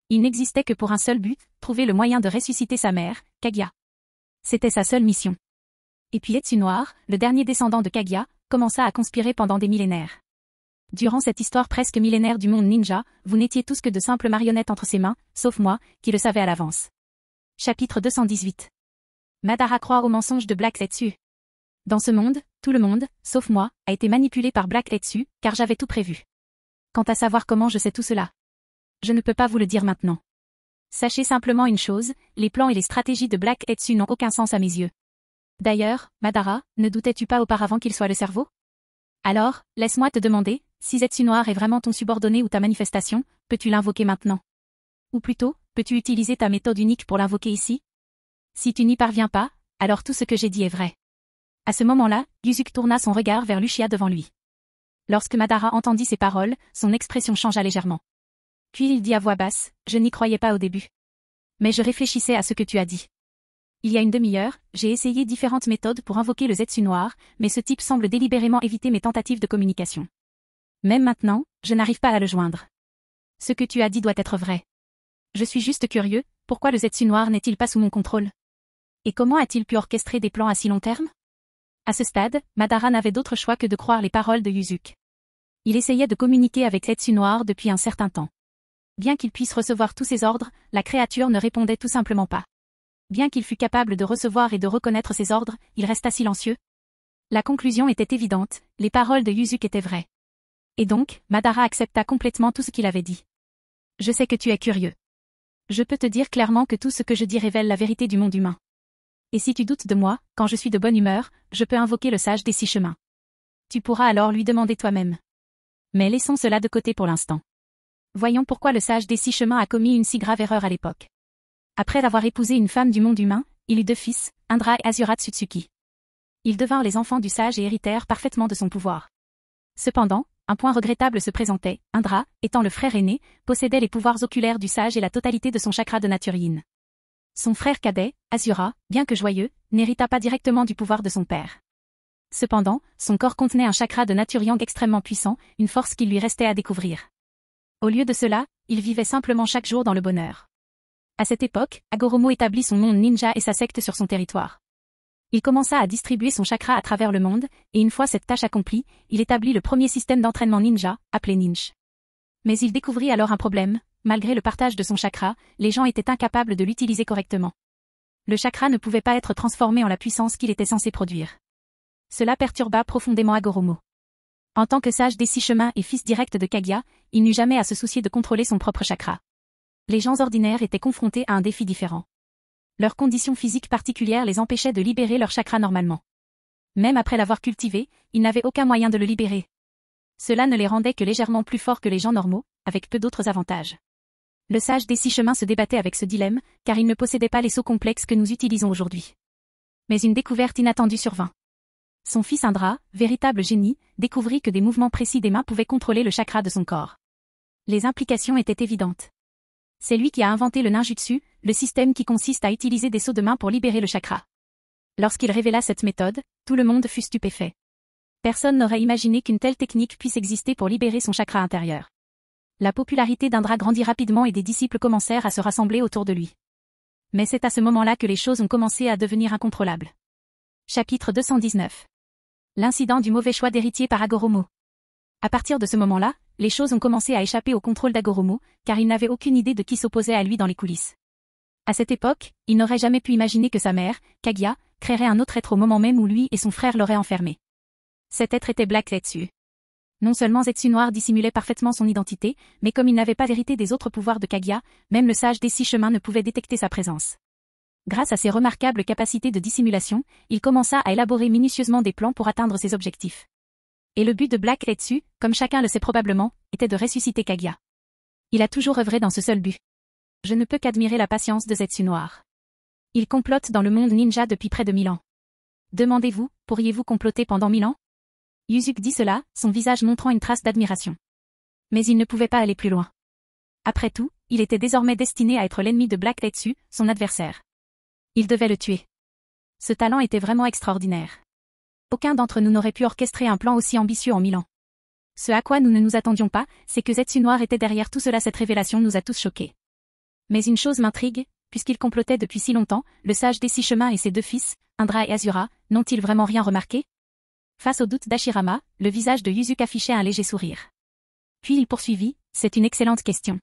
S2: Il n'existait que pour un seul but, trouver le moyen de ressusciter sa mère, Kaguya. C'était sa seule mission. Et puis Zetsu Noir, le dernier descendant de Kaguya, commença à conspirer pendant des millénaires. Durant cette histoire presque millénaire du monde ninja, vous n'étiez tous que de simples marionnettes entre ses mains, sauf moi, qui le savais à l'avance. Chapitre 218. Madara croit au mensonge de Black Zetsu. Dans ce monde, tout le monde, sauf moi, a été manipulé par Black Zetsu, car j'avais tout prévu. Quant à savoir comment je sais tout cela, je ne peux pas vous le dire maintenant. Sachez simplement une chose, les plans et les stratégies de Black Zetsu n'ont aucun sens à mes yeux. D'ailleurs, Madara, ne doutais-tu pas auparavant qu'il soit le cerveau? Alors, laisse-moi te demander, si Zetsu Noir est vraiment ton subordonné ou ta manifestation, peux-tu l'invoquer maintenant? Ou plutôt, peux-tu utiliser ta méthode unique pour l'invoquer ici? Si tu n'y parviens pas, alors tout ce que j'ai dit est vrai. À ce moment-là, Yuzuki tourna son regard vers Lucia devant lui. Lorsque Madara entendit ces paroles, son expression changea légèrement. Puis il dit à voix basse, je n'y croyais pas au début. Mais je réfléchissais à ce que tu as dit. Il y a une demi-heure, j'ai essayé différentes méthodes pour invoquer le Zetsu Noir, mais ce type semble délibérément éviter mes tentatives de communication. Même maintenant, je n'arrive pas à le joindre. Ce que tu as dit doit être vrai. Je suis juste curieux, pourquoi le Zetsu Noir n'est-il pas sous mon contrôle? Et comment a-t-il pu orchestrer des plans à si long terme? À ce stade, Madara n'avait d'autre choix que de croire les paroles de Yuzuki. Il essayait de communiquer avec Zetsu Noir depuis un certain temps. Bien qu'il puisse recevoir tous ses ordres, la créature ne répondait tout simplement pas. Bien qu'il fût capable de recevoir et de reconnaître ses ordres, il resta silencieux. La conclusion était évidente, les paroles de Yuzuki étaient vraies. Et donc, Madara accepta complètement tout ce qu'il avait dit. Je sais que tu es curieux. Je peux te dire clairement que tout ce que je dis révèle la vérité du monde humain. Et si tu doutes de moi, quand je suis de bonne humeur, je peux invoquer le sage des 6 chemins. Tu pourras alors lui demander toi-même. Mais laissons cela de côté pour l'instant. Voyons pourquoi le sage des 6 chemins a commis une si grave erreur à l'époque. Après avoir épousé une femme du monde humain, il eut 2 fils, Indra et Asura Tsutsuki. Ils devinrent les enfants du sage et héritèrent parfaitement de son pouvoir. Cependant, un point regrettable se présentait, Indra, étant le frère aîné, possédait les pouvoirs oculaires du sage et la totalité de son chakra de nature yin. Son frère cadet, Asura, bien que joyeux, n'hérita pas directement du pouvoir de son père. Cependant, son corps contenait un chakra de nature yang extrêmement puissant, une force qu'il lui restait à découvrir. Au lieu de cela, il vivait simplement chaque jour dans le bonheur. À cette époque, Hagoromo établit son monde ninja et sa secte sur son territoire. Il commença à distribuer son chakra à travers le monde, et une fois cette tâche accomplie, il établit le premier système d'entraînement ninja, appelé Ninja. Mais il découvrit alors un problème, malgré le partage de son chakra, les gens étaient incapables de l'utiliser correctement. Le chakra ne pouvait pas être transformé en la puissance qu'il était censé produire. Cela perturba profondément Hagoromo. En tant que sage des 6 chemins et fils direct de Kaguya, il n'eut jamais à se soucier de contrôler son propre chakra. Les gens ordinaires étaient confrontés à un défi différent. Leurs conditions physiques particulières les empêchaient de libérer leur chakra normalement. Même après l'avoir cultivé, ils n'avaient aucun moyen de le libérer. Cela ne les rendait que légèrement plus forts que les gens normaux, avec peu d'autres avantages. Le sage des 6 chemins se débattait avec ce dilemme, car il ne possédait pas les sceaux complexes que nous utilisons aujourd'hui. Mais une découverte inattendue survint. Son fils Indra, véritable génie, découvrit que des mouvements précis des mains pouvaient contrôler le chakra de son corps. Les implications étaient évidentes. C'est lui qui a inventé le ninjutsu, le système qui consiste à utiliser des sauts de main pour libérer le chakra. Lorsqu'il révéla cette méthode, tout le monde fut stupéfait. Personne n'aurait imaginé qu'une telle technique puisse exister pour libérer son chakra intérieur. La popularité d'Indra grandit rapidement et des disciples commencèrent à se rassembler autour de lui. Mais c'est à ce moment-là que les choses ont commencé à devenir incontrôlables. Chapitre 219. L'incident du mauvais choix d'héritier par Hagoromo. À partir de ce moment-là, les choses ont commencé à échapper au contrôle d'Hagoromo, car il n'avait aucune idée de qui s'opposait à lui dans les coulisses. À cette époque, il n'aurait jamais pu imaginer que sa mère, Kaguya, créerait un autre être au moment même où lui et son frère l'auraient enfermé. Cet être était Black Zetsu. Non seulement Zetsu Noir dissimulait parfaitement son identité, mais comme il n'avait pas hérité des autres pouvoirs de Kaguya, même le sage des 6 chemins ne pouvait détecter sa présence. Grâce à ses remarquables capacités de dissimulation, il commença à élaborer minutieusement des plans pour atteindre ses objectifs. Et le but de Black Zetsu, comme chacun le sait probablement, était de ressusciter Kaguya. Il a toujours œuvré dans ce seul but. Je ne peux qu'admirer la patience de Zetsu Noir. Il complote dans le monde ninja depuis près de 1000 ans. Demandez-vous, pourriez-vous comploter pendant 1000 ans? Yuzuki dit cela, son visage montrant une trace d'admiration. Mais il ne pouvait pas aller plus loin. Après tout, il était désormais destiné à être l'ennemi de Black Zetsu, son adversaire. Il devait le tuer. Ce talent était vraiment extraordinaire. Aucun d'entre nous n'aurait pu orchestrer un plan aussi ambitieux en 1000 ans. Ce à quoi nous ne nous attendions pas, c'est que Zetsu Noir était derrière tout cela. Cette révélation nous a tous choqués. Mais une chose m'intrigue, puisqu'il complotait depuis si longtemps, le sage des 6 chemins et ses 2 fils, Indra et Azura, n'ont-ils vraiment rien remarqué? Face au doute d'Ashirama, le visage de Yuzuki affichait un léger sourire. Puis il poursuivit, c'est une excellente question.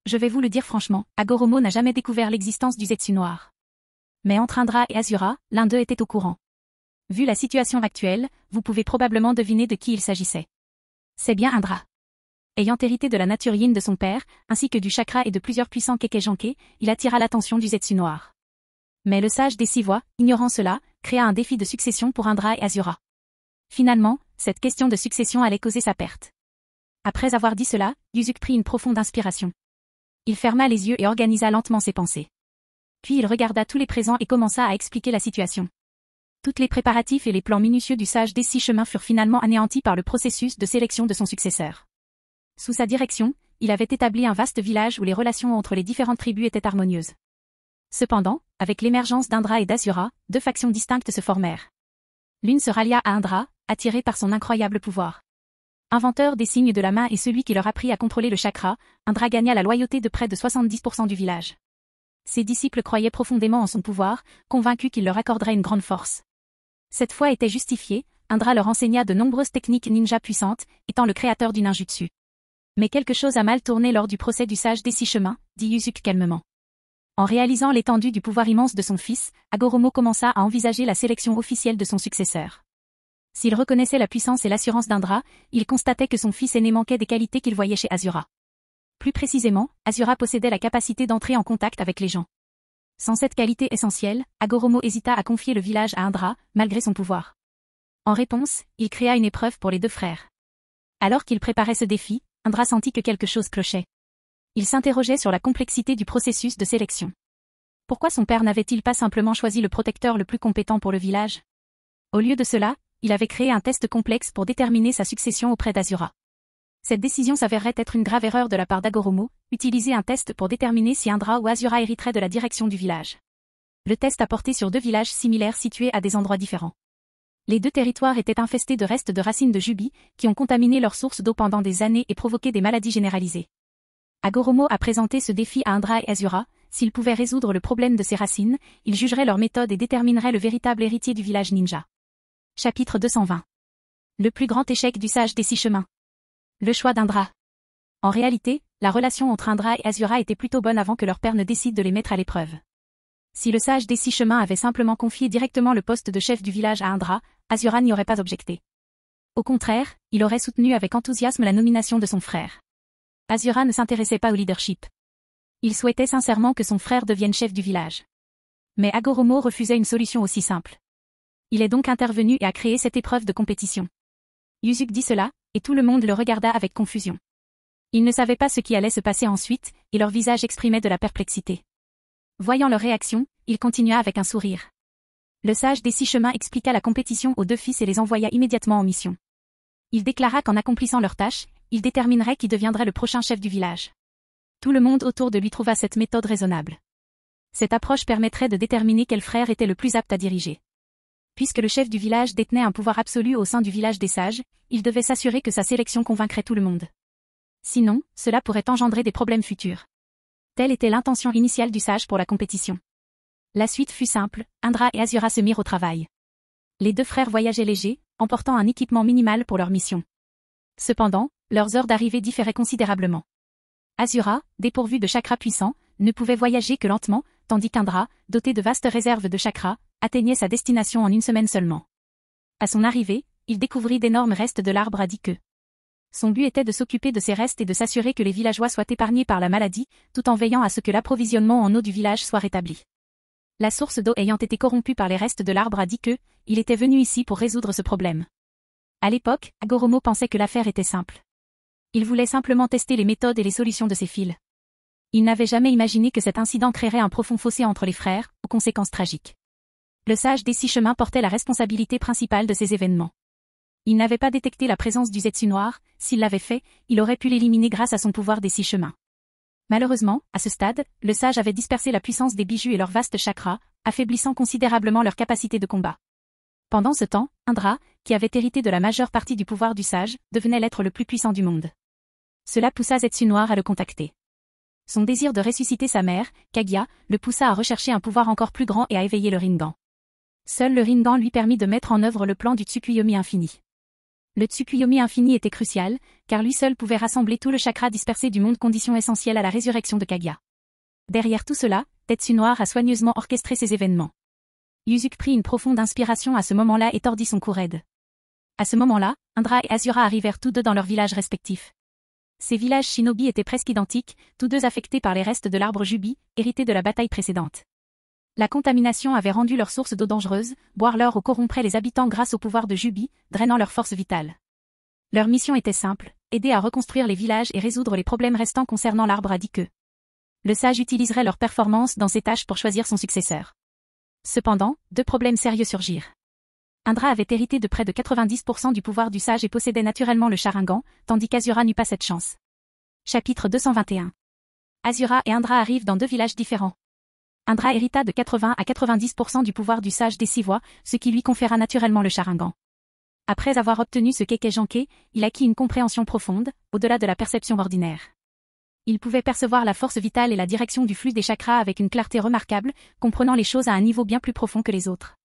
S2: Je vais vous le dire franchement, Hagoromo n'a jamais découvert l'existence du Zetsu Noir. Mais entre Indra et Azura, l'un d'eux était au courant. Vu la situation actuelle, vous pouvez probablement deviner de qui il s'agissait. C'est bien Indra. Ayant hérité de la nature yin de son père, ainsi que du chakra et de plusieurs puissants Kekkei-Jankai, il attira l'attention du Zetsu Noir. Mais le sage des 6 voies, ignorant cela, créa un défi de succession pour Indra et Azura. Finalement, cette question de succession allait causer sa perte. Après avoir dit cela, Yuzuki prit une profonde inspiration. Il ferma les yeux et organisa lentement ses pensées. Puis il regarda tous les présents et commença à expliquer la situation. Tous les préparatifs et les plans minutieux du sage des 6 chemins furent finalement anéantis par le processus de sélection de son successeur. Sous sa direction, il avait établi un vaste village où les relations entre les différentes tribus étaient harmonieuses. Cependant, avec l'émergence d'Indra et d'Azura, 2 factions distinctes se formèrent. L'une se rallia à Indra, attirée par son incroyable pouvoir. Inventeur des signes de la main et celui qui leur apprit à contrôler le chakra, Indra gagna la loyauté de près de 70% du village. Ses disciples croyaient profondément en son pouvoir, convaincus qu'il leur accorderait une grande force. Cette foi était justifiée, Indra leur enseigna de nombreuses techniques ninja puissantes, étant le créateur du ninjutsu. Mais quelque chose a mal tourné lors du procès du sage des 6 chemins, dit Yuzuki calmement. En réalisant l'étendue du pouvoir immense de son fils, Hagoromo commença à envisager la sélection officielle de son successeur. S'il reconnaissait la puissance et l'assurance d'Indra, il constatait que son fils aîné manquait des qualités qu'il voyait chez Azura. Plus précisément, Azura possédait la capacité d'entrer en contact avec les gens. Sans cette qualité essentielle, Hagoromo hésita à confier le village à Indra, malgré son pouvoir. En réponse, il créa une épreuve pour les 2 frères. Alors qu'il préparait ce défi, Indra sentit que quelque chose clochait. Il s'interrogeait sur la complexité du processus de sélection. Pourquoi son père n'avait-il pas simplement choisi le protecteur le plus compétent pour le village? Au lieu de cela, il avait créé un test complexe pour déterminer sa succession auprès d'Azura. Cette décision s'avérerait être une grave erreur de la part d'Hagoromo, utiliser un test pour déterminer si Indra ou Azura hériterait de la direction du village. Le test a porté sur 2 villages similaires situés à des endroits différents. Les 2 territoires étaient infestés de restes de racines de jubi, qui ont contaminé leurs sources d'eau pendant des années et provoqué des maladies généralisées. Hagoromo a présenté ce défi à Indra et Azura, s'ils pouvaient résoudre le problème de ces racines, ils jugeraient leur méthode et détermineraient le véritable héritier du village ninja. Chapitre 220. Le plus grand échec du sage des 6 chemins. Le choix d'Indra. En réalité, la relation entre Indra et Asura était plutôt bonne avant que leur père ne décide de les mettre à l'épreuve. Si le sage des 6 chemins avait simplement confié directement le poste de chef du village à Indra, Asura n'y aurait pas objecté. Au contraire, il aurait soutenu avec enthousiasme la nomination de son frère. Asura ne s'intéressait pas au leadership. Il souhaitait sincèrement que son frère devienne chef du village. Mais Hagoromo refusait une solution aussi simple. Il est donc intervenu et a créé cette épreuve de compétition. Yuzuki dit cela, et tout le monde le regarda avec confusion. Ils ne savaient pas ce qui allait se passer ensuite, et leur visage exprimait de la perplexité. Voyant leur réaction, il continua avec un sourire. Le sage des 6 chemins expliqua la compétition aux 2 fils et les envoya immédiatement en mission. Il déclara qu'en accomplissant leur tâche, il déterminerait qui deviendrait le prochain chef du village. Tout le monde autour de lui trouva cette méthode raisonnable. Cette approche permettrait de déterminer quel frère était le plus apte à diriger. Puisque le chef du village détenait un pouvoir absolu au sein du village des sages, il devait s'assurer que sa sélection convaincrait tout le monde. Sinon, cela pourrait engendrer des problèmes futurs. Telle était l'intention initiale du sage pour la compétition. La suite fut simple, Indra et Asura se mirent au travail. Les 2 frères voyageaient légers, emportant un équipement minimal pour leur mission. Cependant, leurs heures d'arrivée différaient considérablement. Asura, dépourvu de chakras puissants, ne pouvait voyager que lentement, tandis qu'Indra, doté de vastes réserves de chakras, atteignait sa destination en 1 semaine seulement. À son arrivée, il découvrit d'énormes restes de l'arbre à 10 queues. Son but était de s'occuper de ces restes et de s'assurer que les villageois soient épargnés par la maladie, tout en veillant à ce que l'approvisionnement en eau du village soit rétabli. La source d'eau ayant été corrompue par les restes de l'arbre à 10 queues, il était venu ici pour résoudre ce problème. À l'époque, Hagoromo pensait que l'affaire était simple. Il voulait simplement tester les méthodes et les solutions de ses fils. Il n'avait jamais imaginé que cet incident créerait un profond fossé entre les frères, aux conséquences tragiques. Le sage des 6 chemins portait la responsabilité principale de ces événements. Il n'avait pas détecté la présence du Zetsu noir, s'il l'avait fait, il aurait pu l'éliminer grâce à son pouvoir des 6 chemins. Malheureusement, à ce stade, le sage avait dispersé la puissance des bijoux et leurs vastes chakras, affaiblissant considérablement leur capacité de combat. Pendant ce temps, Indra, qui avait hérité de la majeure partie du pouvoir du sage, devenait l'être le plus puissant du monde. Cela poussa Zetsu noir à le contacter. Son désir de ressusciter sa mère, Kaguya, le poussa à rechercher un pouvoir encore plus grand et à éveiller le Rinnegan. Seul le Rinnegan lui permit de mettre en œuvre le plan du Tsukuyomi infini. Le Tsukuyomi infini était crucial, car lui seul pouvait rassembler tout le chakra dispersé du monde, condition essentielle à la résurrection de Kaguya. Derrière tout cela, Tetsu Noir a soigneusement orchestré ces événements. Yuzuki prit une profonde inspiration à ce moment-là et tordit son cou raide. À ce moment-là, Indra et Asura arrivèrent tous 2 dans leurs villages respectifs. Ces villages shinobi étaient presque identiques, tous 2 affectés par les restes de l'arbre Jubi, hérité de la bataille précédente. La contamination avait rendu leur source d'eau dangereuse, boire leur eau corromprait les habitants grâce au pouvoir de Jubi, drainant leur force vitale. Leur mission était simple, aider à reconstruire les villages et résoudre les problèmes restants concernant l'arbre à 10 queues. Le sage utiliserait leur performance dans ces tâches pour choisir son successeur. Cependant, 2 problèmes sérieux surgirent. Indra avait hérité de près de 90% du pouvoir du sage et possédait naturellement le Sharingan, tandis qu'Asura n'eut pas cette chance. Chapitre 221. Asura et Indra arrivent dans 2 villages différents. Indra hérita de 80 à 90% du pouvoir du sage des 6 voies, ce qui lui conféra naturellement le Sharingan. Après avoir obtenu ce Kekkei-Jankai, il acquit une compréhension profonde, au-delà de la perception ordinaire. Il pouvait percevoir la force vitale et la direction du flux des chakras avec une clarté remarquable, comprenant les choses à un niveau bien plus profond que les autres.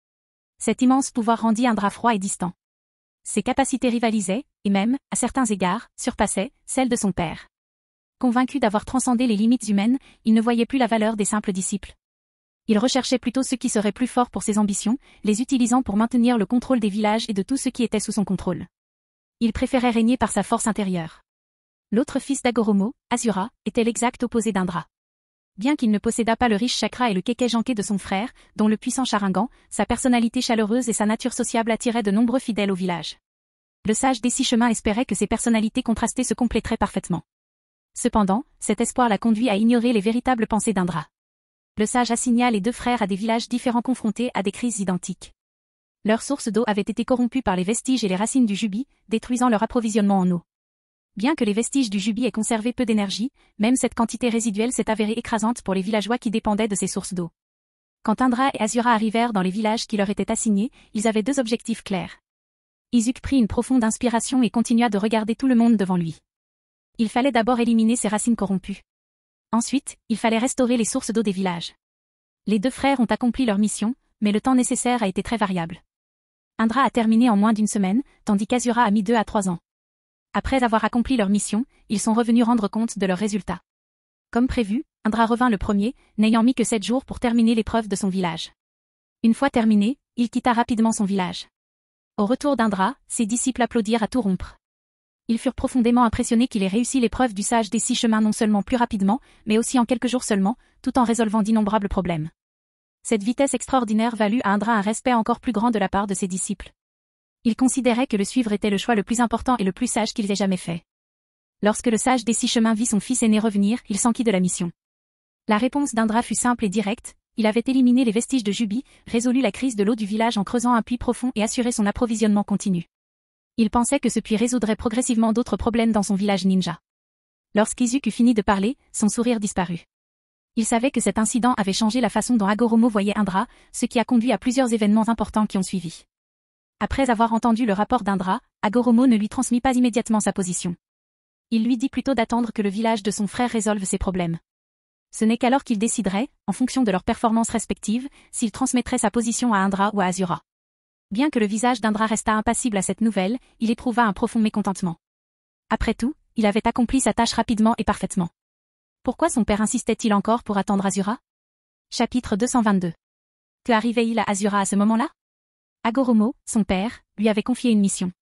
S2: Cet immense pouvoir rendit Indra froid et distant. Ses capacités rivalisaient, et même, à certains égards, surpassaient, celles de son père. Convaincu d'avoir transcendé les limites humaines, il ne voyait plus la valeur des simples disciples. Il recherchait plutôt ceux qui seraient plus forts pour ses ambitions, les utilisant pour maintenir le contrôle des villages et de tout ce qui était sous son contrôle. Il préférait régner par sa force intérieure. L'autre fils d'Hagoromo, Asura, était l'exact opposé d'Indra. Bien qu'il ne possédât pas le riche chakra et le Kekkei-Jankai de son frère, dont le puissant Sharingan, sa personnalité chaleureuse et sa nature sociable attiraient de nombreux fidèles au village. Le sage des 6 chemins espérait que ces personnalités contrastées se compléteraient parfaitement. Cependant, cet espoir l'a conduit à ignorer les véritables pensées d'Indra. Le sage assigna les 2 frères à des villages différents confrontés à des crises identiques. Leur source d'eau avait été corrompue par les vestiges et les racines du Jubi, détruisant leur approvisionnement en eau. Bien que les vestiges du Jubi aient conservé peu d'énergie, même cette quantité résiduelle s'est avérée écrasante pour les villageois qui dépendaient de ces sources d'eau. Quand Indra et Asura arrivèrent dans les villages qui leur étaient assignés, ils avaient 2 objectifs clairs. Izuku prit une profonde inspiration et continua de regarder tout le monde devant lui. Il fallait d'abord éliminer ces racines corrompues. Ensuite, il fallait restaurer les sources d'eau des villages. Les deux frères ont accompli leur mission, mais le temps nécessaire a été très variable. Indra a terminé en moins d'une semaine, tandis qu'Azura a mis 2 à 3 ans. Après avoir accompli leur mission, ils sont revenus rendre compte de leurs résultats. Comme prévu, Indra revint le premier, n'ayant mis que 7 jours pour terminer l'épreuve de son village. Une fois terminé, il quitta rapidement son village. Au retour d'Indra, ses disciples applaudirent à tout rompre. Ils furent profondément impressionnés qu'il ait réussi l'épreuve du sage des 6 chemins non seulement plus rapidement, mais aussi en quelques jours seulement, tout en résolvant d'innombrables problèmes. Cette vitesse extraordinaire valut à Indra un respect encore plus grand de la part de ses disciples. Ils considéraient que le suivre était le choix le plus important et le plus sage qu'ils aient jamais fait. Lorsque le sage des 6 chemins vit son fils aîné revenir, il s'enquit de la mission. La réponse d'Indra fut simple et directe. Il avait éliminé les vestiges de Jubi, résolu la crise de l'eau du village en creusant un puits profond et assuré son approvisionnement continu. Il pensait que ce puits résoudrait progressivement d'autres problèmes dans son village ninja. Lorsqu'Izuku eut fini de parler, son sourire disparut. Il savait que cet incident avait changé la façon dont Hagoromo voyait Indra, ce qui a conduit à plusieurs événements importants qui ont suivi. Après avoir entendu le rapport d'Indra, Hagoromo ne lui transmit pas immédiatement sa position. Il lui dit plutôt d'attendre que le village de son frère résolve ses problèmes. Ce n'est qu'alors qu'il déciderait, en fonction de leurs performances respectives, s'il transmettrait sa position à Indra ou à Azura. Bien que le visage d'Indra restât impassible à cette nouvelle, il éprouva un profond mécontentement. Après tout, il avait accompli sa tâche rapidement et parfaitement. Pourquoi son père insistait-il encore pour attendre Azura? Chapitre 222. Que arrivait-il à Azura à ce moment-là? Hagoromo, son père, lui avait confié une mission.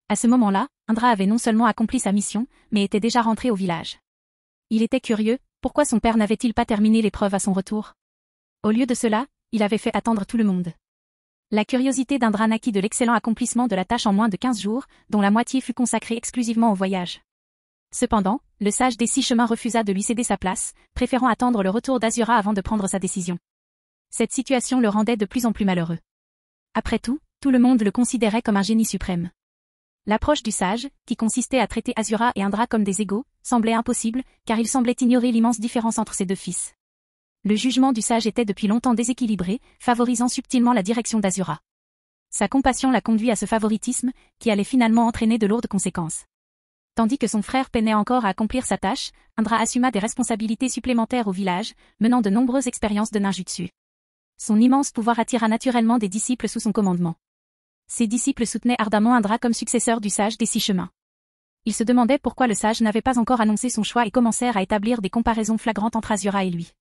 S2: À ce moment-là, Indra avait non seulement accompli sa mission, mais était déjà rentré au village. Il était curieux, pourquoi son père n'avait-il pas terminé l'épreuve à son retour? Au lieu de cela, il avait fait attendre tout le monde. La curiosité d'Indra naquit de l'excellent accomplissement de la tâche en moins de 15 jours, dont la moitié fut consacrée exclusivement au voyage. Cependant, le sage des 6 chemins refusa de lui céder sa place, préférant attendre le retour d'Azura avant de prendre sa décision. Cette situation le rendait de plus en plus malheureux. Après tout le monde le considérait comme un génie suprême. L'approche du sage, qui consistait à traiter Azura et Indra comme des égaux, semblait impossible, car il semblait ignorer l'immense différence entre ses deux fils. Le jugement du sage était depuis longtemps déséquilibré, favorisant subtilement la direction d'Azura. Sa compassion l'a conduit à ce favoritisme, qui allait finalement entraîner de lourdes conséquences. Tandis que son frère peinait encore à accomplir sa tâche, Indra assuma des responsabilités supplémentaires au village, menant de nombreuses expériences de ninjutsu. Son immense pouvoir attira naturellement des disciples sous son commandement. Ses disciples soutenaient ardemment Indra comme successeur du sage des 6 chemins. Ils se demandaient pourquoi le sage n'avait pas encore annoncé son choix et commencèrent à établir des comparaisons flagrantes entre Azura et lui.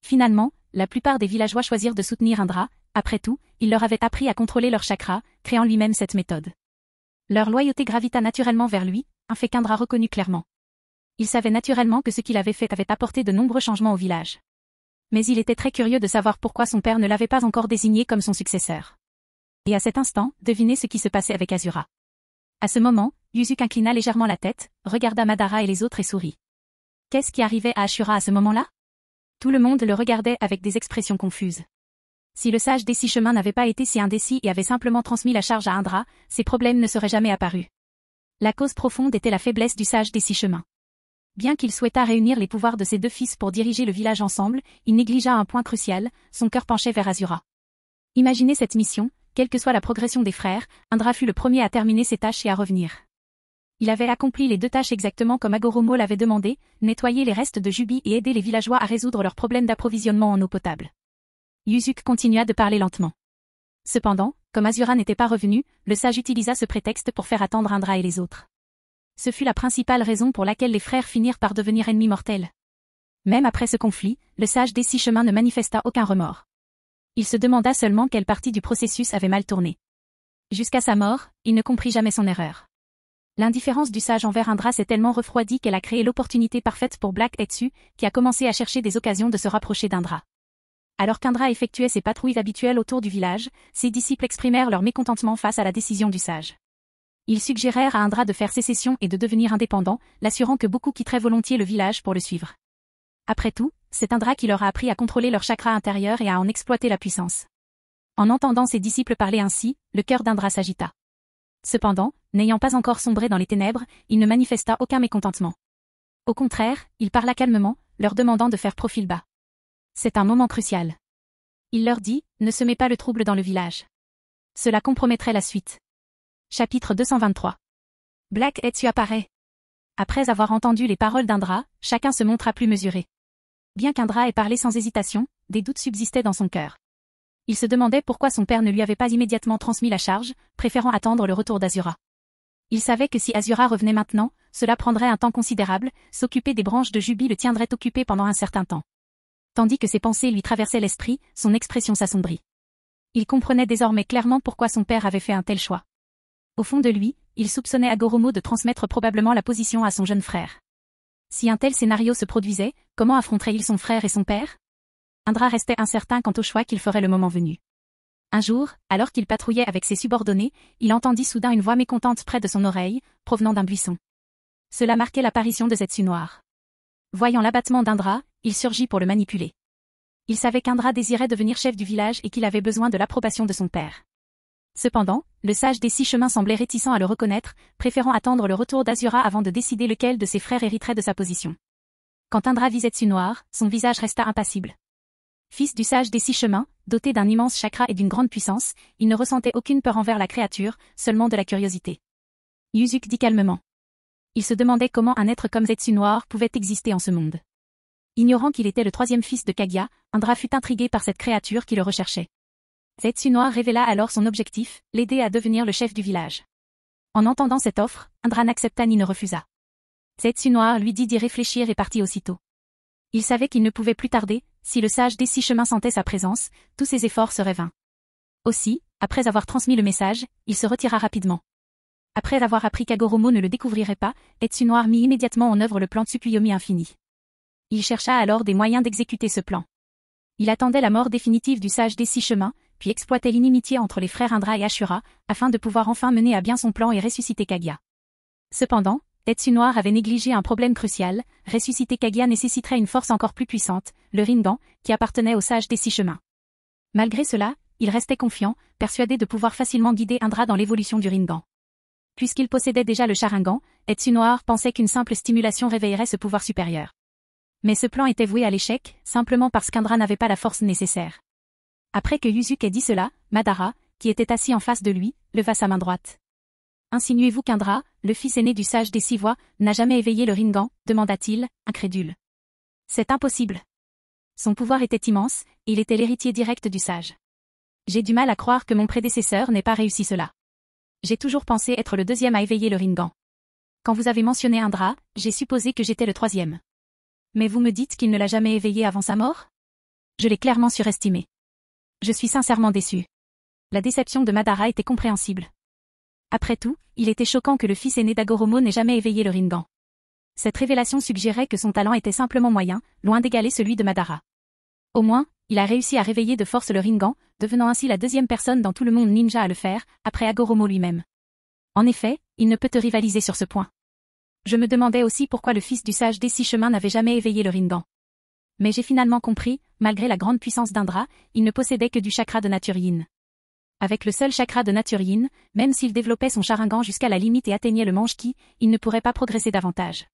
S2: Finalement, la plupart des villageois choisirent de soutenir Indra. Après tout, il leur avait appris à contrôler leur chakra, créant lui-même cette méthode. Leur loyauté gravita naturellement vers lui, un fait qu'Indra reconnut clairement. Il savait naturellement que ce qu'il avait fait avait apporté de nombreux changements au village. Mais il était très curieux de savoir pourquoi son père ne l'avait pas encore désigné comme son successeur. Et à cet instant, devinez ce qui se passait avec Azura. À ce moment, Yuzuki inclina légèrement la tête, regarda Madara et les autres et sourit. Qu'est-ce qui arrivait à Ashura à ce moment-là? Tout le monde le regardait avec des expressions confuses. Si le sage des 6 chemins n'avait pas été si indécis et avait simplement transmis la charge à Indra, ces problèmes ne seraient jamais apparus. La cause profonde était la faiblesse du sage des 6 chemins. Bien qu'il souhaitât réunir les pouvoirs de ses deux fils pour diriger le village ensemble, il négligea un point crucial, son cœur penchait vers Azura. Imaginez cette mission, quelle que soit la progression des frères, Indra fut le premier à terminer ses tâches et à revenir. Il avait accompli les 2 tâches exactement comme Hagoromo l'avait demandé, nettoyer les restes de Jubi et aider les villageois à résoudre leurs problèmes d'approvisionnement en eau potable. Yuzuki continua de parler lentement. Cependant, comme Azura n'était pas revenu, le sage utilisa ce prétexte pour faire attendre Indra et les autres. Ce fut la principale raison pour laquelle les frères finirent par devenir ennemis mortels. Même après ce conflit, le sage des 6 chemins ne manifesta aucun remords. Il se demanda seulement quelle partie du processus avait mal tourné. Jusqu'à sa mort, il ne comprit jamais son erreur. L'indifférence du sage envers Indra s'est tellement refroidie qu'elle a créé l'opportunité parfaite pour Black Etsu, qui a commencé à chercher des occasions de se rapprocher d'Indra. Alors qu'Indra effectuait ses patrouilles habituelles autour du village, ses disciples exprimèrent leur mécontentement face à la décision du sage. Ils suggérèrent à Indra de faire sécession et de devenir indépendant, l'assurant que beaucoup quitteraient volontiers le village pour le suivre. Après tout, c'est Indra qui leur a appris à contrôler leur chakra intérieur et à en exploiter la puissance. En entendant ses disciples parler ainsi, le cœur d'Indra s'agita. Cependant, n'ayant pas encore sombré dans les ténèbres, il ne manifesta aucun mécontentement. Au contraire, il parla calmement, leur demandant de faire profil bas. C'est un moment crucial. Il leur dit, ne semez pas le trouble dans le village. Cela compromettrait la suite. Chapitre 223. Black Etsu apparaît. Après avoir entendu les paroles d'Indra, chacun se montra plus mesuré. Bien qu'Indra ait parlé sans hésitation, des doutes subsistaient dans son cœur. Il se demandait pourquoi son père ne lui avait pas immédiatement transmis la charge, préférant attendre le retour d'Azura. Il savait que si Azura revenait maintenant, cela prendrait un temps considérable, s'occuper des branches de Jubi le tiendrait occupé pendant un certain temps. Tandis que ses pensées lui traversaient l'esprit, son expression s'assombrit. Il comprenait désormais clairement pourquoi son père avait fait un tel choix. Au fond de lui, il soupçonnait Agoromo de transmettre probablement la position à son jeune frère. Si un tel scénario se produisait, comment affronterait-il son frère et son père? Indra restait incertain quant au choix qu'il ferait le moment venu. Un jour, alors qu'il patrouillait avec ses subordonnés, il entendit soudain une voix mécontente près de son oreille, provenant d'un buisson. Cela marquait l'apparition de Zetsu Noir. Voyant l'abattement d'Indra, il surgit pour le manipuler. Il savait qu'Indra désirait devenir chef du village et qu'il avait besoin de l'approbation de son père. Cependant, le sage des 6 chemins semblait réticent à le reconnaître, préférant attendre le retour d'Azura avant de décider lequel de ses frères hériterait de sa position. Quand Indra vit Zetsu Noir, son visage resta impassible. Fils du sage des 6 chemins, doté d'un immense chakra et d'une grande puissance, il ne ressentait aucune peur envers la créature, seulement de la curiosité. Yuzuki dit calmement. Il se demandait comment un être comme Zetsu Noir pouvait exister en ce monde. Ignorant qu'il était le 3e fils de Kaguya, Indra fut intrigué par cette créature qui le recherchait. Zetsu Noir révéla alors son objectif, l'aider à devenir le chef du village. En entendant cette offre, Indra n'accepta ni ne refusa. Zetsu Noir lui dit d'y réfléchir et partit aussitôt. Il savait qu'il ne pouvait plus tarder, si le sage des 6 chemins sentait sa présence, tous ses efforts seraient vains. Aussi, après avoir transmis le message, il se retira rapidement. Après avoir appris qu'Agoromo ne le découvrirait pas, Zetsu Noir mit immédiatement en œuvre le plan Tsukuyomi infini. Il chercha alors des moyens d'exécuter ce plan. Il attendait la mort définitive du sage des 6 chemins, puis exploitait l'inimitié entre les frères Indra et Ashura, afin de pouvoir enfin mener à bien son plan et ressusciter Kaguya. Cependant, Zetsu Noir avait négligé un problème crucial, ressusciter Kaguya nécessiterait une force encore plus puissante, le Rinnegan, qui appartenait au sage des 6 chemins. Malgré cela, il restait confiant, persuadé de pouvoir facilement guider Indra dans l'évolution du Rinnegan. Puisqu'il possédait déjà le Sharingan, Zetsu Noir pensait qu'une simple stimulation réveillerait ce pouvoir supérieur. Mais ce plan était voué à l'échec, simplement parce qu'Indra n'avait pas la force nécessaire. Après que Yuzuki ait dit cela, Madara, qui était assis en face de lui, leva sa main droite. « Insinuez-vous qu'Indra, le fils aîné du sage des 6 voies, n'a jamais éveillé le Rinnegan ?» demanda-t-il, incrédule. « C'est impossible. Son pouvoir était immense, et il était l'héritier direct du sage. J'ai du mal à croire que mon prédécesseur n'ait pas réussi cela. J'ai toujours pensé être le 2e à éveiller le Rinnegan. Quand vous avez mentionné Indra, j'ai supposé que j'étais le 3e. Mais vous me dites qu'il ne l'a jamais éveillé avant sa mort? Je l'ai clairement surestimé. Je suis sincèrement déçu. » La déception de Madara était compréhensible. Après tout, il était choquant que le fils aîné d'Agoromo n'ait jamais éveillé le Rinnegan. Cette révélation suggérait que son talent était simplement moyen, loin d'égaler celui de Madara. Au moins, il a réussi à réveiller de force le Rinnegan, devenant ainsi la 2e personne dans tout le monde ninja à le faire, après Agoromo lui-même. En effet, il ne peut te rivaliser sur ce point. Je me demandais aussi pourquoi le fils du sage des 6 chemins n'avait jamais éveillé le Rinnegan. Mais j'ai finalement compris, malgré la grande puissance d'Indra, il ne possédait que du chakra de nature yin. Avec le seul chakra de nature yin, même s'il développait son Sharingan jusqu'à la limite et atteignait le mange-ki, il ne pourrait pas progresser davantage.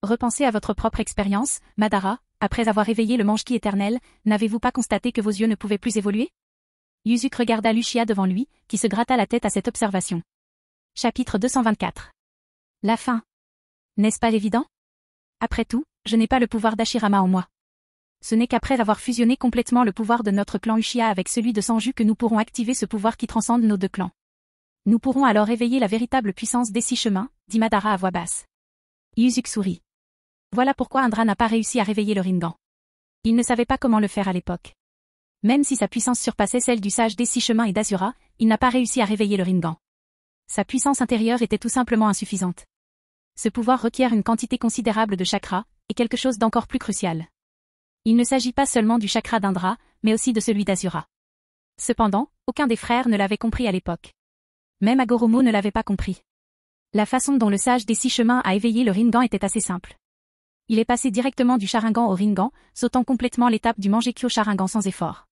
S2: Repensez à votre propre expérience, Madara, après avoir éveillé le mange-ki éternel, n'avez-vous pas constaté que vos yeux ne pouvaient plus évoluer? Yuzuki regarda Lucia devant lui, qui se gratta la tête à cette observation. Chapitre 224. La fin. N'est-ce pas évident? Après tout, je n'ai pas le pouvoir d'Hashirama en moi. Ce n'est qu'après avoir fusionné complètement le pouvoir de notre clan Uchiha avec celui de Sanju que nous pourrons activer ce pouvoir qui transcende nos 2 clans. Nous pourrons alors éveiller la véritable puissance des 6 chemins, dit Madara à voix basse. Yuzuki sourit. Voilà pourquoi Indra n'a pas réussi à réveiller le Rinnegan. Il ne savait pas comment le faire à l'époque. Même si sa puissance surpassait celle du sage des 6 chemins et d'Azura, il n'a pas réussi à réveiller le Rinnegan. Sa puissance intérieure était tout simplement insuffisante. Ce pouvoir requiert une quantité considérable de chakra, et quelque chose d'encore plus crucial. Il ne s'agit pas seulement du chakra d'Indra, mais aussi de celui d'Azura. Cependant, aucun des frères ne l'avait compris à l'époque. Même Agoromo ne l'avait pas compris. La façon dont le sage des 6 chemins a éveillé le Rinnegan était assez simple. Il est passé directement du Sharingan au Rinnegan, sautant complètement l'étape du Mangekyo Sharingan sans effort.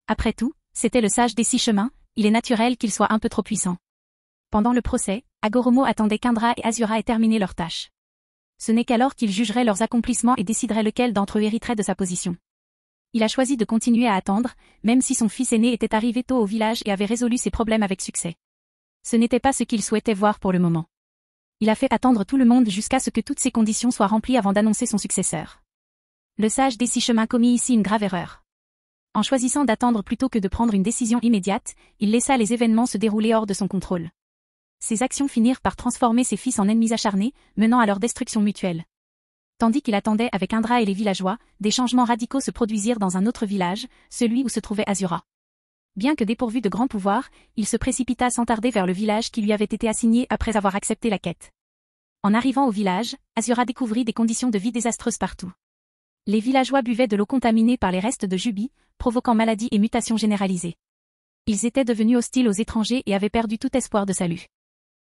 S2: Après tout, c'était le sage des 6 chemins, il est naturel qu'il soit un peu trop puissant. Pendant le procès, Agoromo attendait qu'Indra et Azura aient terminé leur tâche. Ce n'est qu'alors qu'il jugerait leurs accomplissements et déciderait lequel d'entre eux hériterait de sa position. Il a choisi de continuer à attendre, même si son fils aîné était arrivé tôt au village et avait résolu ses problèmes avec succès. Ce n'était pas ce qu'il souhaitait voir pour le moment. Il a fait attendre tout le monde jusqu'à ce que toutes ces conditions soient remplies avant d'annoncer son successeur. Le sage des 6 chemins commis ici une grave erreur. En choisissant d'attendre plutôt que de prendre une décision immédiate, il laissa les événements se dérouler hors de son contrôle. Ses actions finirent par transformer ses fils en ennemis acharnés, menant à leur destruction mutuelle. Tandis qu'il attendait avec Indra et les villageois, des changements radicaux se produisirent dans un autre village, celui où se trouvait Azura. Bien que dépourvu de grands pouvoirs, il se précipita sans tarder vers le village qui lui avait été assigné après avoir accepté la quête. En arrivant au village, Azura découvrit des conditions de vie désastreuses partout. Les villageois buvaient de l'eau contaminée par les restes de Jubi, provoquant maladies et mutations généralisées. Ils étaient devenus hostiles aux étrangers et avaient perdu tout espoir de salut.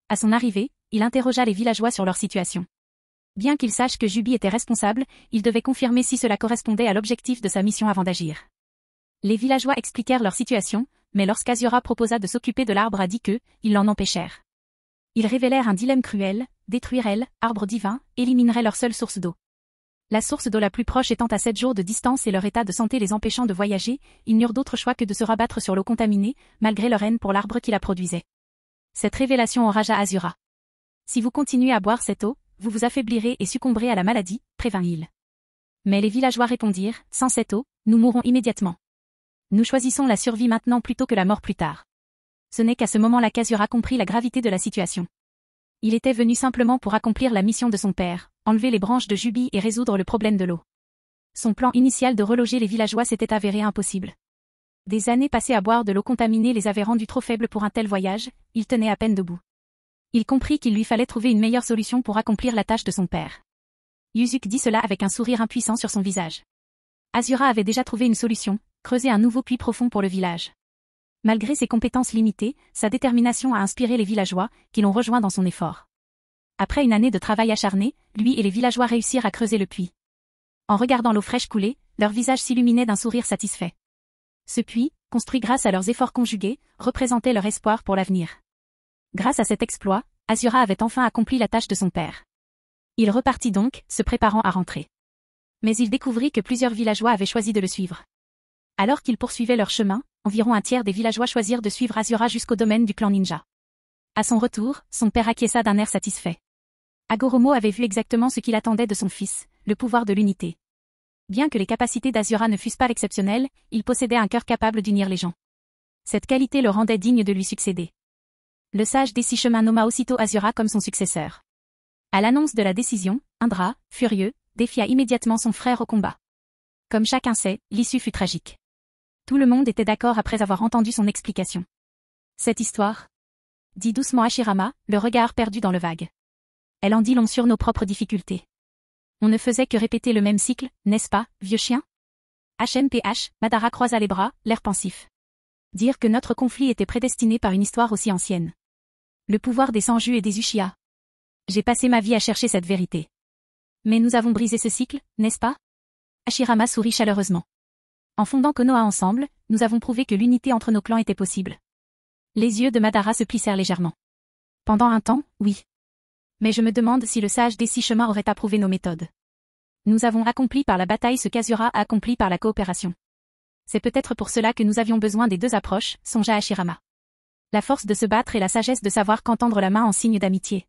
S2: À son arrivée, il interrogea les villageois sur leur situation. Bien qu'il sache que Jubi était responsable, il devait confirmer si cela correspondait à l'objectif de sa mission avant d'agir. Les villageois expliquèrent leur situation, mais lorsqu'Azura proposa de s'occuper de l'arbre à 10 queues, ils l'en empêchèrent. Ils révélèrent un dilemme cruel, détruire elle, arbre divin, éliminerait leur seule source d'eau. La source d'eau la plus proche étant à 7 jours de distance et leur état de santé les empêchant de voyager, ils n'eurent d'autre choix que de se rabattre sur l'eau contaminée, malgré leur haine pour l'arbre qui la produisait. Cette révélation enragea Azura. Si vous continuez à boire cette eau, vous vous affaiblirez et succomberez à la maladie, prévint-il. Mais les villageois répondirent, sans cette eau, nous mourrons immédiatement. Nous choisissons la survie maintenant plutôt que la mort plus tard. Ce n'est qu'à ce moment-là qu'Azura comprit la gravité de la situation. Il était venu simplement pour accomplir la mission de son père, enlever les branches de Jubi et résoudre le problème de l'eau. Son plan initial de reloger les villageois s'était avéré impossible. Des années passées à boire de l'eau contaminée les avaient rendus trop faibles pour un tel voyage, il tenait à peine debout. Il comprit qu'il lui fallait trouver une meilleure solution pour accomplir la tâche de son père. Yuzuki dit cela avec un sourire impuissant sur son visage. Azura avait déjà trouvé une solution, creuser un nouveau puits profond pour le village. Malgré ses compétences limitées, sa détermination a inspiré les villageois, qui l'ont rejoint dans son effort. Après une année de travail acharné, lui et les villageois réussirent à creuser le puits. En regardant l'eau fraîche couler, leur visage s'illuminait d'un sourire satisfait. Ce puits, construit grâce à leurs efforts conjugués, représentait leur espoir pour l'avenir. Grâce à cet exploit, Azura avait enfin accompli la tâche de son père. Il repartit donc, se préparant à rentrer. Mais il découvrit que plusieurs villageois avaient choisi de le suivre. Alors qu'ils poursuivaient leur chemin, environ un tiers des villageois choisirent de suivre Azura jusqu'au domaine du clan ninja. À son retour, son père acquiesça d'un air satisfait. Agoromo avait vu exactement ce qu'il attendait de son fils, le pouvoir de l'unité. Bien que les capacités d'Azura ne fussent pas exceptionnelles, il possédait un cœur capable d'unir les gens. Cette qualité le rendait digne de lui succéder. Le sage des 6 chemins nomma aussitôt Azura comme son successeur. À l'annonce de la décision, Indra, furieux, défia immédiatement son frère au combat. Comme chacun sait, l'issue fut tragique. Tout le monde était d'accord après avoir entendu son explication. Cette histoire, dit doucement Hashirama, le regard perdu dans le vague. Elle en dit long sur nos propres difficultés. On ne faisait que répéter le même cycle, n'est-ce pas, vieux chien? HMPH, Madara croisa les bras, l'air pensif. Dire que notre conflit était prédestiné par une histoire aussi ancienne. Le pouvoir des Sanju et des Uchiha. J'ai passé ma vie à chercher cette vérité. Mais nous avons brisé ce cycle, n'est-ce pas? Hashirama sourit chaleureusement. En fondant Konoha ensemble, nous avons prouvé que l'unité entre nos clans était possible. Les yeux de Madara se plissèrent légèrement. Pendant un temps, oui. Mais je me demande si le sage des 6 chemins aurait approuvé nos méthodes. Nous avons accompli par la bataille ce qu'Azura a accompli par la coopération. C'est peut-être pour cela que nous avions besoin des deux approches, songea Hashirama. La force de se battre et la sagesse de savoir quand tendre la main en signe d'amitié.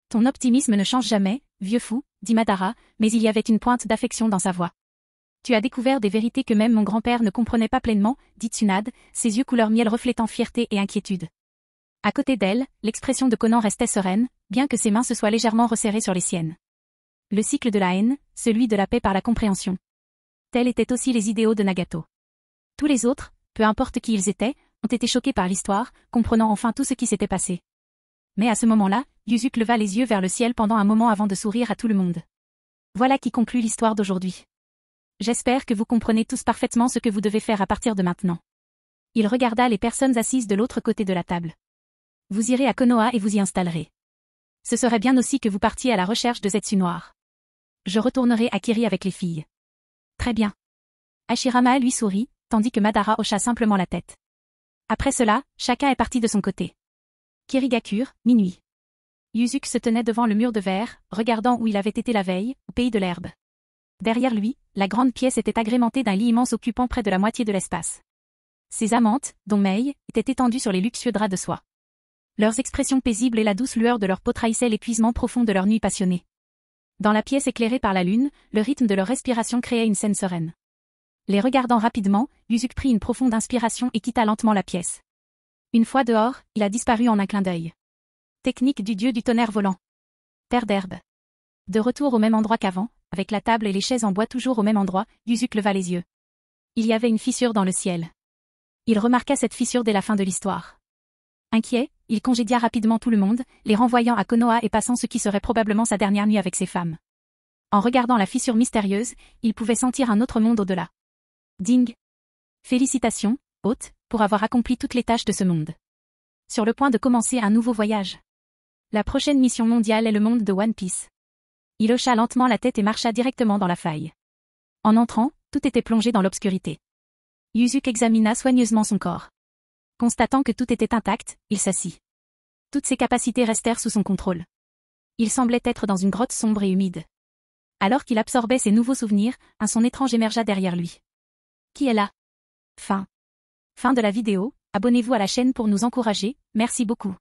S2: Ton optimisme ne change jamais, vieux fou, dit Madara, mais il y avait une pointe d'affection dans sa voix. Tu as découvert des vérités que même mon grand-père ne comprenait pas pleinement, dit Tsunade, ses yeux couleur miel reflétant fierté et inquiétude. À côté d'elle, l'expression de Conan restait sereine, bien que ses mains se soient légèrement resserrées sur les siennes. Le cycle de la haine, celui de la paix par la compréhension. Tels étaient aussi les idéaux de Nagato. Tous les autres, peu importe qui ils étaient, ont été choqués par l'histoire, comprenant enfin tout ce qui s'était passé. Mais à ce moment-là, Yuzuki leva les yeux vers le ciel pendant un moment avant de sourire à tout le monde. Voilà qui conclut l'histoire d'aujourd'hui. J'espère que vous comprenez tous parfaitement ce que vous devez faire à partir de maintenant. Il regarda les personnes assises de l'autre côté de la table. Vous irez à Konoha et vous y installerez. Ce serait bien aussi que vous partiez à la recherche de Zetsu Noir. Je retournerai à Kiri avec les filles. Très bien. Hashirama lui sourit, tandis que Madara hocha simplement la tête. Après cela, chacun est parti de son côté. Kirigakure, minuit. Yuzuki se tenait devant le mur de verre, regardant où il avait été la veille, au pays de l'herbe. Derrière lui, la grande pièce était agrémentée d'un lit immense occupant près de la moitié de l'espace. Ses amantes, dont Mei, étaient étendues sur les luxueux draps de soie. Leurs expressions paisibles et la douce lueur de leur peau trahissaient l'épuisement profond de leur nuit passionnée. Dans la pièce éclairée par la lune, le rythme de leur respiration créait une scène sereine. Les regardant rapidement, Yuzuki prit une profonde inspiration et quitta lentement la pièce. Une fois dehors, il a disparu en un clin d'œil. Technique du dieu du tonnerre volant. Terre d'herbe. De retour au même endroit qu'avant, avec la table et les chaises en bois toujours au même endroit, Yuzuki leva les yeux. Il y avait une fissure dans le ciel. Il remarqua cette fissure dès la fin de l'histoire. Inquiet, il congédia rapidement tout le monde, les renvoyant à Konoha et passant ce qui serait probablement sa dernière nuit avec ses femmes. En regardant la fissure mystérieuse, il pouvait sentir un autre monde au-delà. Ding. Félicitations, hôte, pour avoir accompli toutes les tâches de ce monde. Sur le point de commencer un nouveau voyage. La prochaine mission mondiale est le monde de One Piece. Il hocha lentement la tête et marcha directement dans la faille. En entrant, tout était plongé dans l'obscurité. Yuzuki examina soigneusement son corps. Constatant que tout était intact, il s'assit. Toutes ses capacités restèrent sous son contrôle. Il semblait être dans une grotte sombre et humide. Alors qu'il absorbait ses nouveaux souvenirs, un son étrange émergea derrière lui. Qui est là? Fin de la vidéo, abonnez-vous à la chaîne pour nous encourager, merci beaucoup.